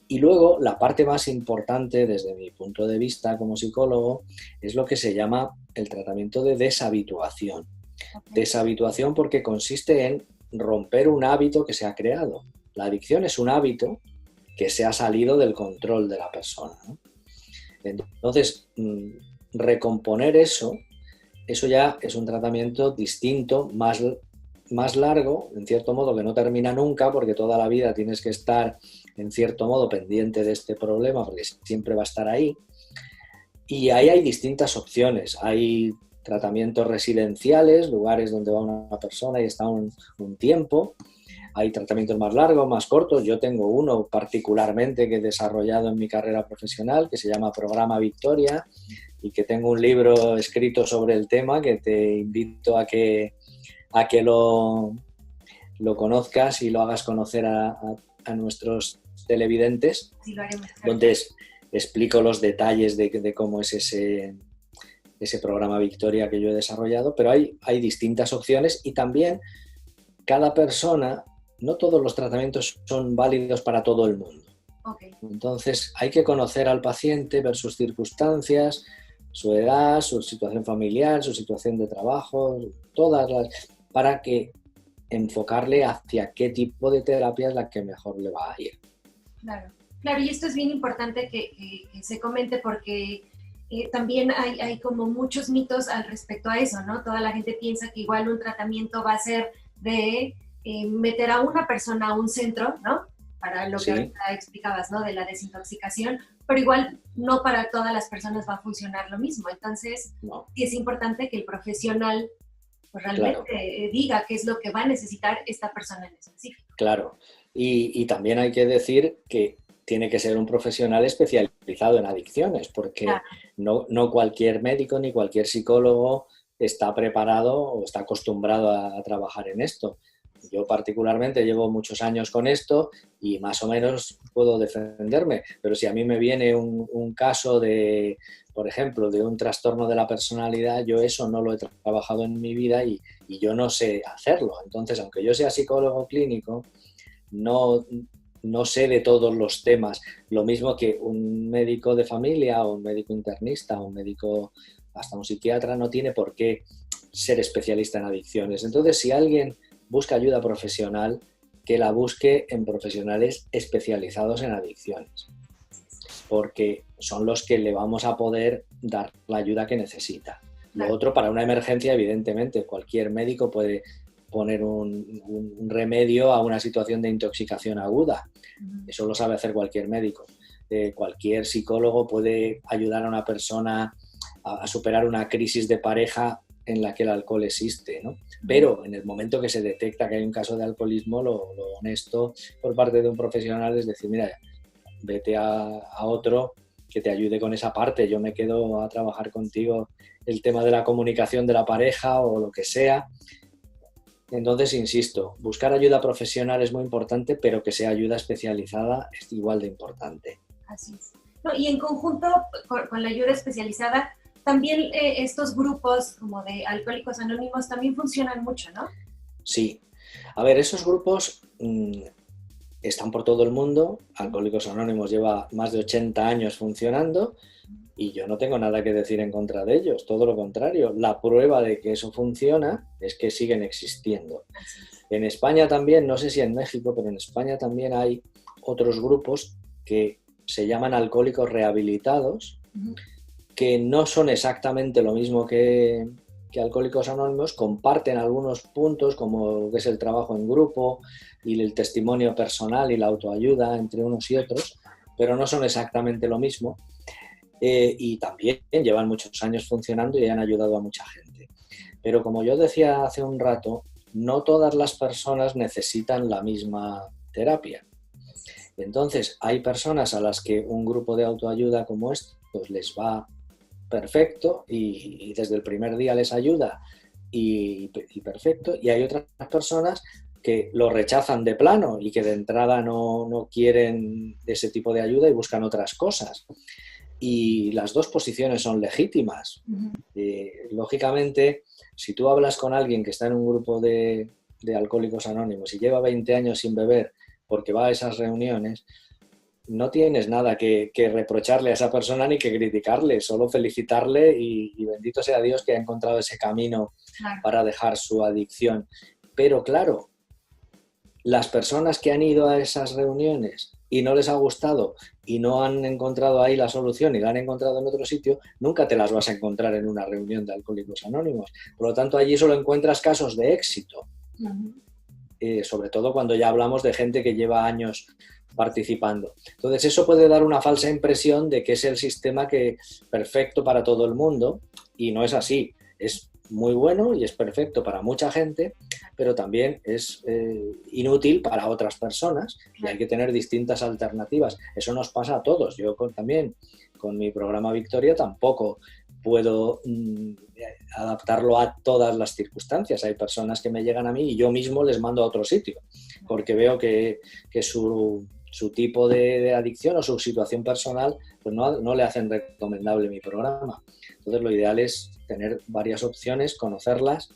Y luego, la parte más importante, desde mi punto de vista como psicólogo, es lo que se llama el tratamiento de deshabituación. Okay. Deshabituación porque consiste en romper un hábito que se ha creado. La adicción es un hábito que se ha salido del control de la persona, ¿no? Entonces, recomponer eso ya es un tratamiento distinto, más largo, en cierto modo, que no termina nunca, porque toda la vida tienes que estar, en cierto modo, pendiente de este problema, porque siempre va a estar ahí. Y ahí hay distintas opciones. Hay tratamientos residenciales, lugares donde va una persona y está un tiempo. Hay tratamientos más largos, más cortos. Yo tengo uno particularmente que he desarrollado en mi carrera profesional, que se llama Programa Victoria, y que tengo un libro escrito sobre el tema que te invito a que lo conozcas y lo hagas conocer a nuestros televidentes, Sí, lo haremos. Donde explico los detalles de cómo es ese programa Victoria que yo he desarrollado, pero hay distintas opciones y también cada persona, no todos los tratamientos son válidos para todo el mundo. Okay. Entonces hay que conocer al paciente, ver sus circunstancias, su edad, su situación familiar, su situación de trabajo, para que enfocarle hacia qué tipo de terapia es la que mejor le va a ir. Claro, claro, y esto es bien importante que se comente porque también hay como muchos mitos al respecto a eso, ¿no? Toda la gente piensa que igual un tratamiento va a ser de meter a una persona a un centro, ¿no? Para lo que ahorita explicabas, ¿no? De la desintoxicación, pero igual no para todas las personas va a funcionar lo mismo. Entonces, sí es importante que el profesional pues, realmente diga qué es lo que va a necesitar esta persona en específico. Claro, y también hay que decir que tiene que ser un profesional especializado en adicciones, porque no cualquier médico ni cualquier psicólogo está preparado o está acostumbrado a trabajar en esto. Yo particularmente llevo muchos años con esto y más o menos puedo defenderme, pero si a mí me viene un caso de, por ejemplo, de un trastorno de la personalidad, yo eso no lo he trabajado en mi vida y yo no sé hacerlo. Entonces, aunque yo sea psicólogo clínico, no sé de todos los temas. Lo mismo que un médico de familia o un médico internista o un médico, hasta un psiquiatra, no tiene por qué ser especialista en adicciones. Entonces, si alguien busca ayuda profesional, que la busque en profesionales especializados en adicciones, porque son los que le vamos a poder dar la ayuda que necesita. Lo otro, para una emergencia, evidentemente, cualquier médico puede poner un remedio a una situación de intoxicación aguda. Eso lo sabe hacer cualquier médico. Cualquier psicólogo puede ayudar a una persona a superar una crisis de pareja en la que el alcohol existe, ¿no? Pero en el momento que se detecta que hay un caso de alcoholismo, lo honesto por parte de un profesional es decir, mira, vete a otro que te ayude con esa parte, yo me quedo a trabajar contigo el tema de la comunicación de la pareja o lo que sea. Entonces, insisto, buscar ayuda profesional es muy importante, pero que sea ayuda especializada es igual de importante. Así es. No, y en conjunto con la ayuda especializada, también estos grupos como de Alcohólicos Anónimos también funcionan mucho, ¿no? Sí. A ver, esos grupos están por todo el mundo. Alcohólicos Anónimos lleva más de 80 años funcionando y yo no tengo nada que decir en contra de ellos, todo lo contrario. La prueba de que eso funciona es que siguen existiendo. En España también, no sé si en México, pero en España también hay otros grupos que se llaman alcohólicos rehabilitados, que no son exactamente lo mismo que Alcohólicos Anónimos, comparten algunos puntos como lo que es el trabajo en grupo y el testimonio personal y la autoayuda entre unos y otros, pero no son exactamente lo mismo. Y también llevan muchos años funcionando y han ayudado a mucha gente. Pero como yo decía hace un rato, no todas las personas necesitan la misma terapia. Entonces, hay personas a las que un grupo de autoayuda como estos les va perfecto y desde el primer día les ayuda y perfecto, y hay otras personas que lo rechazan de plano y que de entrada no quieren ese tipo de ayuda y buscan otras cosas. Y las dos posiciones son legítimas. Lógicamente, si tú hablas con alguien que está en un grupo de Alcohólicos Anónimos y lleva 20 años sin beber porque va a esas reuniones, no tienes nada que reprocharle a esa persona ni que criticarle, solo felicitarle y bendito sea Dios que ha encontrado ese camino para dejar su adicción. Pero claro, las personas que han ido a esas reuniones y no les ha gustado y no han encontrado ahí la solución y la han encontrado en otro sitio, nunca te las vas a encontrar en una reunión de Alcohólicos Anónimos. Por lo tanto, allí solo encuentras casos de éxito. Sobre todo cuando ya hablamos de gente que lleva años participando. Entonces, eso puede dar una falsa impresión de que es el sistema perfecto para todo el mundo, y no es así. Es muy bueno y es perfecto para mucha gente, pero también es inútil para otras personas y hay que tener distintas alternativas. Eso nos pasa a todos. Yo también, con mi programa Victoria, tampoco puedo adaptarlo a todas las circunstancias. Hay personas que me llegan a mí y yo mismo les mando a otro sitio, porque veo que su tipo de adicción o su situación personal pues no le hacen recomendable mi programa. Entonces lo ideal es tener varias opciones, conocerlas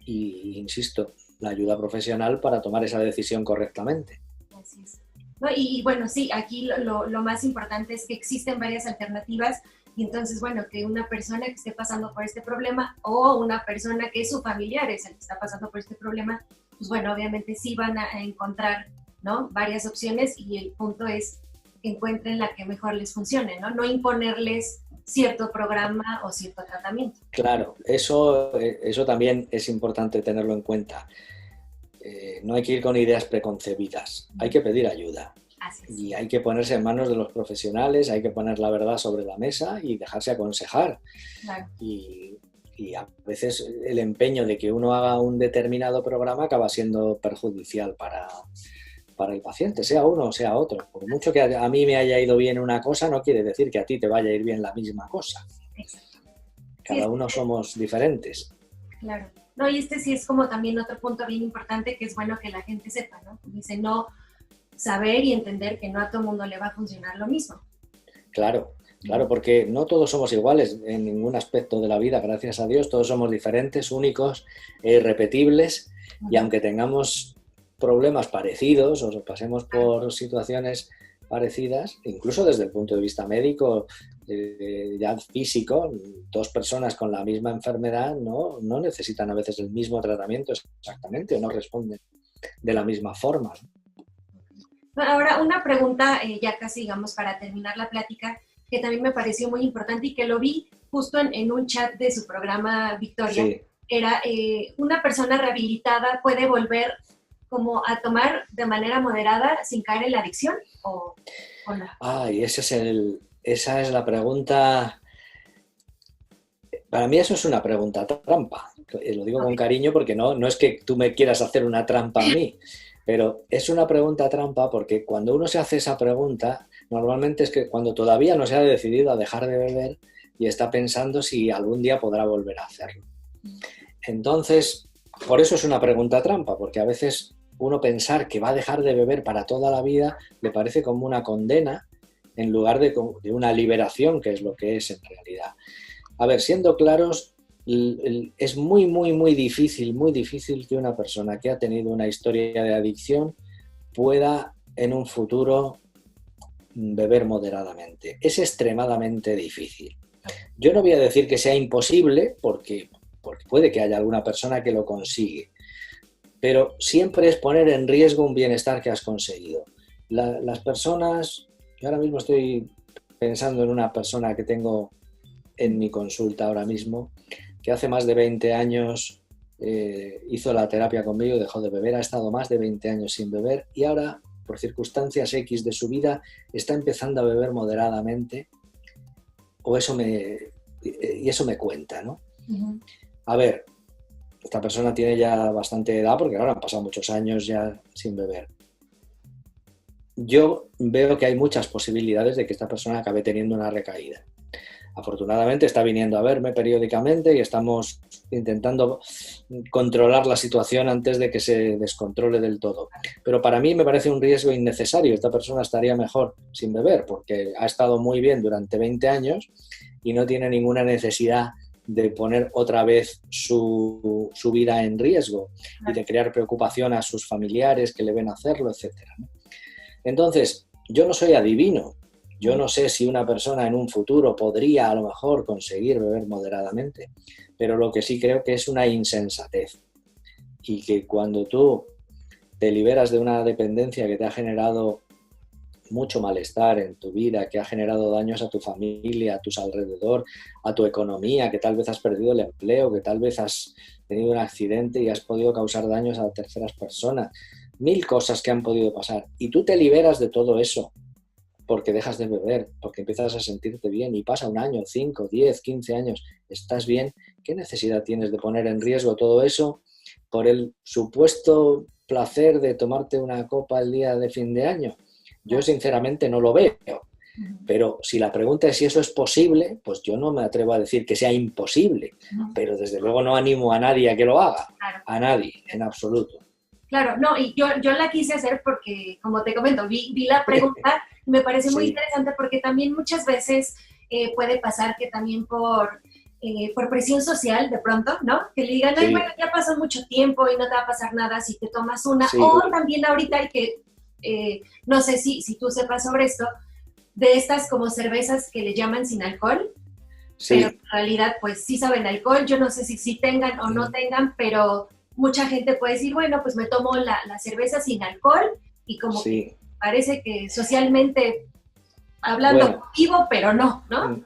y, insisto, la ayuda profesional para tomar esa decisión correctamente. Así es. No, y bueno, sí, aquí lo más importante es que existen varias alternativas y entonces, bueno, que una persona que esté pasando por este problema o una persona que es su familiar es el que está pasando por este problema, pues bueno, obviamente sí van a encontrar, ¿no?, varias opciones y el punto es que encuentren la que mejor les funcione, ¿no? No imponerles cierto programa o cierto tratamiento. Claro, eso también es importante tenerlo en cuenta. No hay que ir con ideas preconcebidas, hay que pedir ayuda. Y hay que ponerse en manos de los profesionales, hay que poner la verdad sobre la mesa y dejarse aconsejar. Claro. Y a veces el empeño de que uno haga un determinado programa acaba siendo perjudicial para el paciente, sea uno o sea otro. Por mucho que a mí me haya ido bien una cosa, no quiere decir que a ti te vaya a ir bien la misma cosa. Cada uno somos diferentes. Claro. No, y este sí es como también otro punto bien importante que es bueno que la gente sepa, ¿no? Dice, no saber y entender que no a todo el mundo le va a funcionar lo mismo. Claro, porque no todos somos iguales en ningún aspecto de la vida, gracias a Dios, todos somos diferentes, únicos e irrepetibles, y aunque tengamos problemas parecidos o pasemos por situaciones parecidas, incluso desde el punto de vista médico, ya físico, dos personas con la misma enfermedad no necesitan a veces el mismo tratamiento exactamente o no responden de la misma forma. Ahora, una pregunta, ya casi digamos para terminar la plática, que también me pareció muy importante y que lo vi justo en un chat de su programa Victoria. Sí. Era, ¿una persona rehabilitada puede volver como a tomar de manera moderada sin caer en la adicción o no? Ay, esa es la pregunta Para mí eso es una pregunta trampa. Lo digo con cariño porque no es que tú me quieras hacer una trampa a mí, pero es una pregunta trampa porque cuando uno se hace esa pregunta, normalmente es que cuando todavía no se ha decidido a dejar de beber y está pensando si algún día podrá volver a hacerlo. Entonces, por eso es una pregunta trampa, porque a veces uno pensar que va a dejar de beber para toda la vida le parece como una condena en lugar de una liberación, que es lo que es en realidad. A ver, siendo claros, es muy difícil que una persona que ha tenido una historia de adicción pueda en un futuro beber moderadamente. Es extremadamente difícil. Yo no voy a decir que sea imposible, porque puede que haya alguna persona que lo consigue, pero siempre es poner en riesgo un bienestar que has conseguido. Las personas, yo ahora mismo estoy pensando en una persona que tengo en mi consulta ahora mismo, que hace más de 20 años hizo la terapia conmigo, dejó de beber, ha estado más de 20 años sin beber y ahora, por circunstancias X de su vida, está empezando a beber moderadamente, y eso me cuenta, ¿no? Uh-huh. A ver, esta persona tiene ya bastante edad, porque ahora han pasado muchos años ya sin beber. Yo veo que hay muchas posibilidades de que esta persona acabe teniendo una recaída. Afortunadamente está viniendo a verme periódicamente y estamos intentando controlar la situación antes de que se descontrole del todo. Pero para mí me parece un riesgo innecesario. Esta persona estaría mejor sin beber porque ha estado muy bien durante 20 años y no tiene ninguna necesidad de poner otra vez su vida en riesgo y de crear preocupación a sus familiares que le ven hacerlo, etc. Entonces, yo no soy adivino. Yo no sé si una persona en un futuro podría a lo mejor conseguir beber moderadamente, pero lo que sí creo que es una insensatez y que cuando tú te liberas de una dependencia que te ha generado mucho malestar en tu vida, que ha generado daños a tu familia, a tus alrededor, a tu economía, que tal vez has perdido el empleo, que tal vez has tenido un accidente y has podido causar daños a terceras personas, 1000 cosas que han podido pasar y tú te liberas de todo eso porque dejas de beber, porque empiezas a sentirte bien y pasa un año, 5, 10, 15 años, estás bien, ¿qué necesidad tienes de poner en riesgo todo eso por el supuesto placer de tomarte una copa el día de fin de año? Yo sinceramente no lo veo, pero si la pregunta es si eso es posible, pues yo no me atrevo a decir que sea imposible, pero desde luego no animo a nadie a que lo haga, a nadie, en absoluto. Claro, no, y yo la quise hacer porque, como te comento, vi la pregunta y me parece muy interesante porque también muchas veces puede pasar que también por presión social de pronto, ¿no? Que le digan, ay, bueno, ya pasó mucho tiempo y no te va a pasar nada si te tomas una. O también ahorita hay que, no sé si tú sepas sobre esto, de estas como cervezas que le llaman sin alcohol, pero en realidad pues sí saben alcohol, yo no sé si tengan o no tengan, pero mucha gente puede decir, bueno, pues me tomo la cerveza sin alcohol y como que parece que socialmente hablando vivo, pero no, ¿no?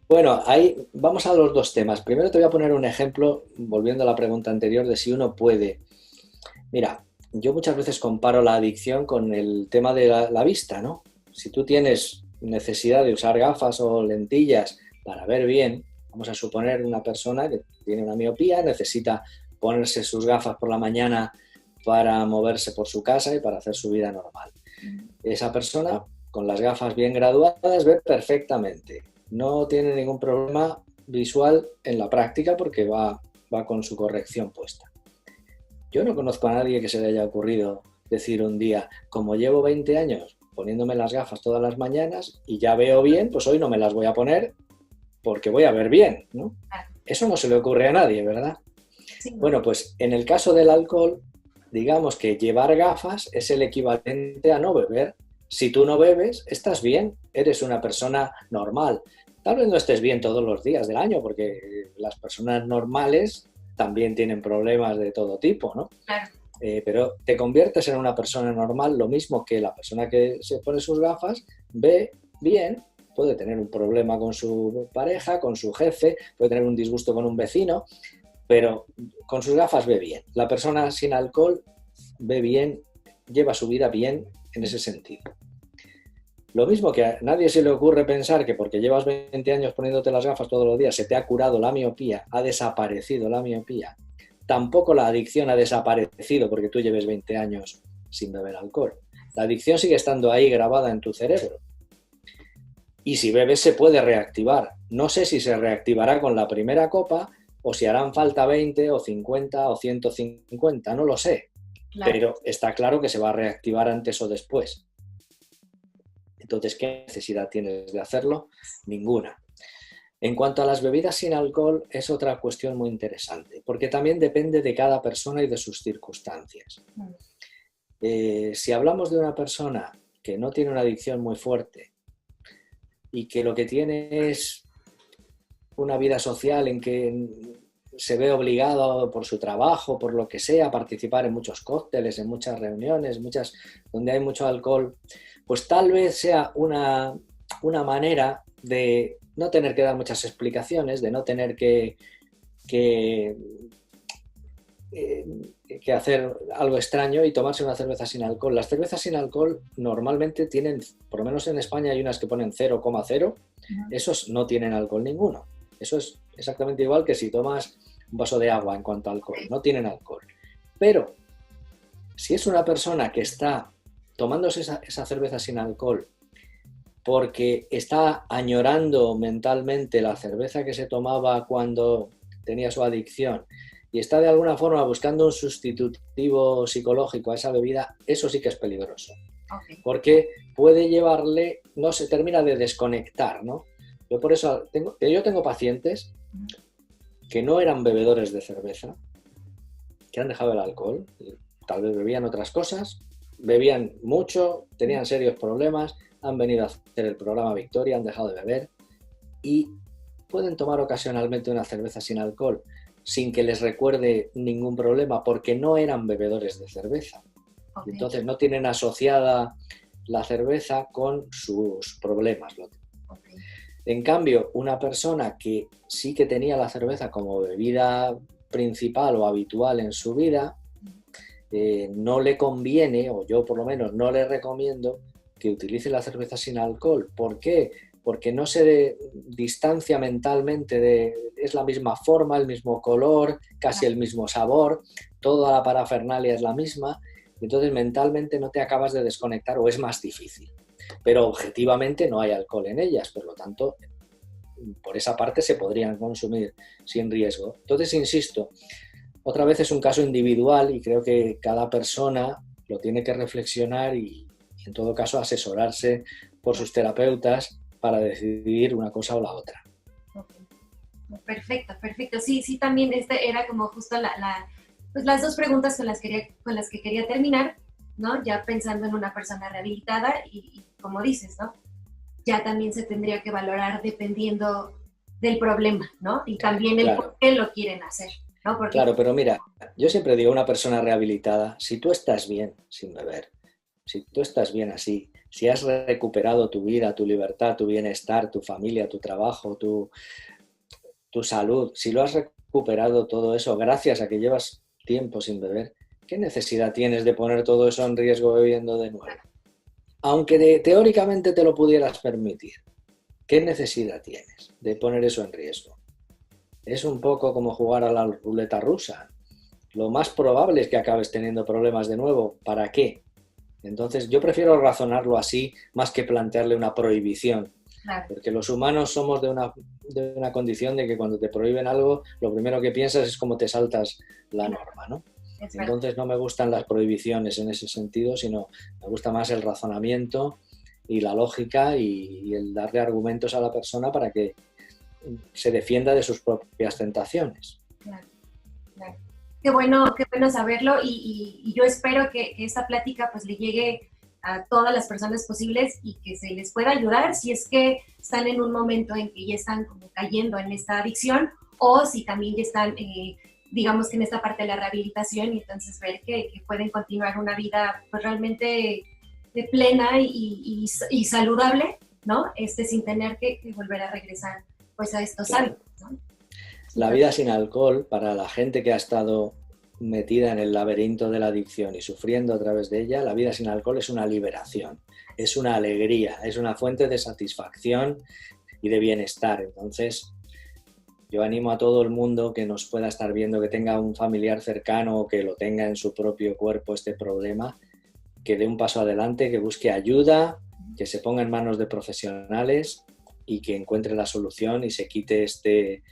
Bueno, ahí vamos a los dos temas. Primero te voy a poner un ejemplo, volviendo a la pregunta anterior, de si uno puede. Mira, yo muchas veces comparo la adicción con el tema de la vista, ¿no? Si tú tienes necesidad de usar gafas o lentillas para ver bien, vamos a suponer una persona que tiene una miopía, necesita ponerse sus gafas por la mañana para moverse por su casa y para hacer su vida normal. Esa persona, con las gafas bien graduadas, ve perfectamente. No tiene ningún problema visual en la práctica porque va con su corrección puesta. Yo no conozco a nadie que se le haya ocurrido decir un día, como llevo 20 años poniéndome las gafas todas las mañanas y ya veo bien, pues hoy no me las voy a poner porque voy a ver bien, ¿no? Eso no se le ocurre a nadie, ¿verdad? Bueno, pues en el caso del alcohol, digamos que llevar gafas es el equivalente a no beber. Si tú no bebes, estás bien, eres una persona normal. Tal vez no estés bien todos los días del año, porque las personas normales también tienen problemas de todo tipo, ¿no? Claro. Pero te conviertes en una persona normal, lo mismo que la persona que se pone sus gafas, ve bien, puede tener un problema con su pareja, con su jefe, puede tener un disgusto con un vecino, pero con sus gafas ve bien. La persona sin alcohol ve bien, lleva su vida bien en ese sentido. Lo mismo que a nadie se le ocurre pensar que porque llevas 20 años poniéndote las gafas todos los días se te ha curado la miopía, ha desaparecido la miopía. Tampoco la adicción ha desaparecido porque tú lleves 20 años sin beber alcohol. La adicción sigue estando ahí grabada en tu cerebro. Y si bebes se puede reactivar. No sé si se reactivará con la primera copa o si harán falta 20 o 50 o 150, no lo sé. Claro. Pero está claro que se va a reactivar antes o después. Entonces, ¿qué necesidad tienes de hacerlo? Ninguna. En cuanto a las bebidas sin alcohol, es otra cuestión muy interesante, porque también depende de cada persona y de sus circunstancias. Si hablamos de una persona que no tiene una adicción muy fuerte y que lo que tiene es una vida social en que se ve obligado por su trabajo, por lo que sea, a participar en muchos cócteles, en muchas reuniones, donde hay mucho alcohol, pues tal vez sea una manera de no tener que dar muchas explicaciones, de no tener que hacer algo extraño y tomarse una cerveza sin alcohol. Las cervezas sin alcohol normalmente tienen, por lo menos en España hay unas que ponen 0,0, esos no tienen alcohol ninguno. Eso es exactamente igual que si tomas un vaso de agua en cuanto a alcohol, no tienen alcohol. Pero si es una persona que está tomándose esa cerveza sin alcohol porque está añorando mentalmente la cerveza que se tomaba cuando tenía su adicción y está de alguna forma buscando un sustitutivo psicológico a esa bebida, eso sí que es peligroso. Okay. Porque puede llevarle, no se termina de desconectar, ¿no? Yo por eso tengo pacientes que no eran bebedores de cerveza, que han dejado el alcohol, tal vez bebían otras cosas, bebían mucho, tenían serios problemas, han venido a hacer el programa Victoria, han dejado de beber y pueden tomar ocasionalmente una cerveza sin alcohol sin que les recuerde ningún problema porque no eran bebedores de cerveza. Okay. Entonces no tienen asociada la cerveza con sus problemas. Okay. En cambio, una persona que sí que tenía la cerveza como bebida principal o habitual en su vida, no le conviene, o yo por lo menos no le recomiendo que utilice la cerveza sin alcohol. ¿Por qué? Porque no se distancia mentalmente es la misma forma, el mismo color, casi el mismo sabor, toda la parafernalia es la misma, entonces mentalmente no te acabas de desconectar o es más difícil. Pero objetivamente no hay alcohol en ellas, por lo tanto, por esa parte se podrían consumir sin riesgo. Entonces, insisto, otra vez es un caso individual y creo que cada persona lo tiene que reflexionar y en todo caso asesorarse por sus terapeutas para decidir una cosa o la otra. Okay. Perfecto, perfecto. Sí, también era como justo pues las dos preguntas con las que quería terminar, ¿no? Ya pensando en una persona rehabilitada y como dices, ¿no? Ya también se tendría que valorar dependiendo del problema, ¿no? Y también el por qué lo quieren hacer, ¿no? Porque... Claro, pero mira, yo siempre digo, una persona rehabilitada, si tú estás bien sin beber, si tú estás bien así, si has recuperado tu vida, tu libertad, tu bienestar, tu familia, tu trabajo, tu salud, si lo has recuperado todo eso gracias a que llevas tiempo sin beber, ¿qué necesidad tienes de poner todo eso en riesgo bebiendo de nuevo? Aunque teóricamente te lo pudieras permitir, ¿qué necesidad tienes de poner eso en riesgo? Es un poco como jugar a la ruleta rusa. Lo más probable es que acabes teniendo problemas de nuevo. ¿Para qué? Entonces yo prefiero razonarlo así más que plantearle una prohibición. Claro. Porque los humanos somos de una condición de que cuando te prohíben algo, lo primero que piensas es cómo te saltas la norma, ¿no? Entonces no me gustan las prohibiciones en ese sentido, sino me gusta más el razonamiento y la lógica y el darle argumentos a la persona para que se defienda de sus propias tentaciones. Claro, claro. Qué bueno saberlo y yo espero que esta plática pues le llegue a todas las personas posibles y que se les pueda ayudar si es que están en un momento en que ya están como cayendo en esta adicción o si también ya están, digamos que en esta parte de la rehabilitación y entonces ver que pueden continuar una vida pues realmente plena y saludable, ¿no? Sin tener que volver a regresar pues a estos hábitos, ¿no? La vida sin alcohol, para la gente que ha estado metida en el laberinto de la adicción y sufriendo a través de ella, la vida sin alcohol es una liberación, es una alegría, es una fuente de satisfacción y de bienestar. Entonces, yo animo a todo el mundo que nos pueda estar viendo, que tenga un familiar cercano o que lo tenga en su propio cuerpo este problema, que dé un paso adelante, que busque ayuda, que se ponga en manos de profesionales y que encuentre la solución y se quite este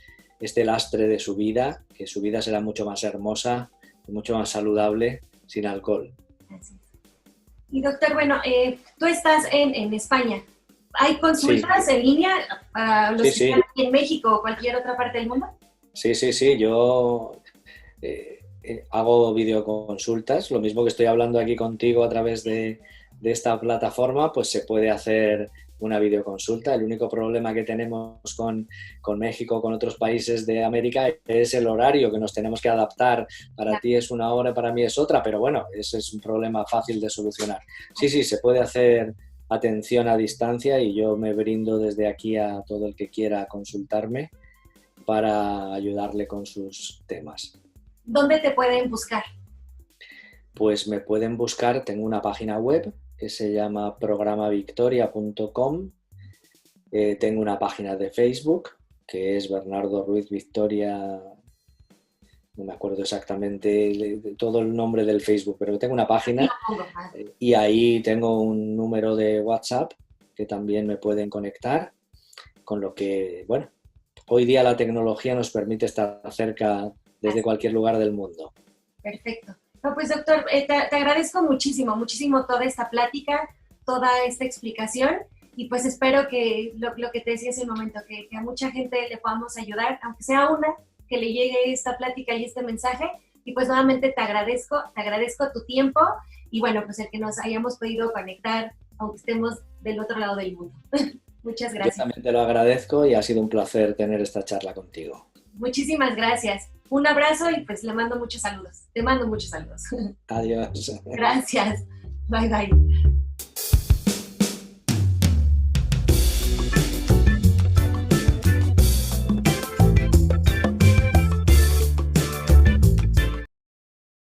lastre de su vida, que su vida será mucho más hermosa y mucho más saludable sin alcohol. Así es. Y doctor, bueno, tú estás en España. ¿Hay consultas en línea para los que están aquí en México o cualquier otra parte del mundo? Sí. Yo hago videoconsultas. Lo mismo que estoy hablando aquí contigo a través de esta plataforma, pues se puede hacer una videoconsulta. El único problema que tenemos con México, con otros países de América, es el horario, que nos tenemos que adaptar. Para ti es una hora, para mí es otra, pero bueno, ese es un problema fácil de solucionar. Sí, se puede hacer atención a distancia y yo me brindo desde aquí a todo el que quiera consultarme para ayudarle con sus temas. ¿Dónde te pueden buscar? Pues me pueden buscar, tengo una página web que se llama programavictoria.com, tengo una página de Facebook que es Bernardo Ruiz Victoria, no me acuerdo exactamente de todo el nombre del Facebook, pero tengo una página y ahí tengo un número de WhatsApp que también me pueden conectar, con lo que, bueno, hoy día la tecnología nos permite estar cerca desde cualquier lugar del mundo. Perfecto. No, pues doctor, te agradezco muchísimo toda esta plática, toda esta explicación y pues espero que lo que te decía hace un momento, que a mucha gente le podamos ayudar, aunque sea una, que le llegue esta plática y este mensaje. Y pues nuevamente te agradezco tu tiempo y bueno, pues el que nos hayamos podido conectar, aunque estemos del otro lado del mundo. Muchas gracias. Yo también te lo agradezco y ha sido un placer tener esta charla contigo. Muchísimas gracias. Un abrazo y pues le mando muchos saludos. Te mando muchos saludos. Adiós. Gracias. Bye.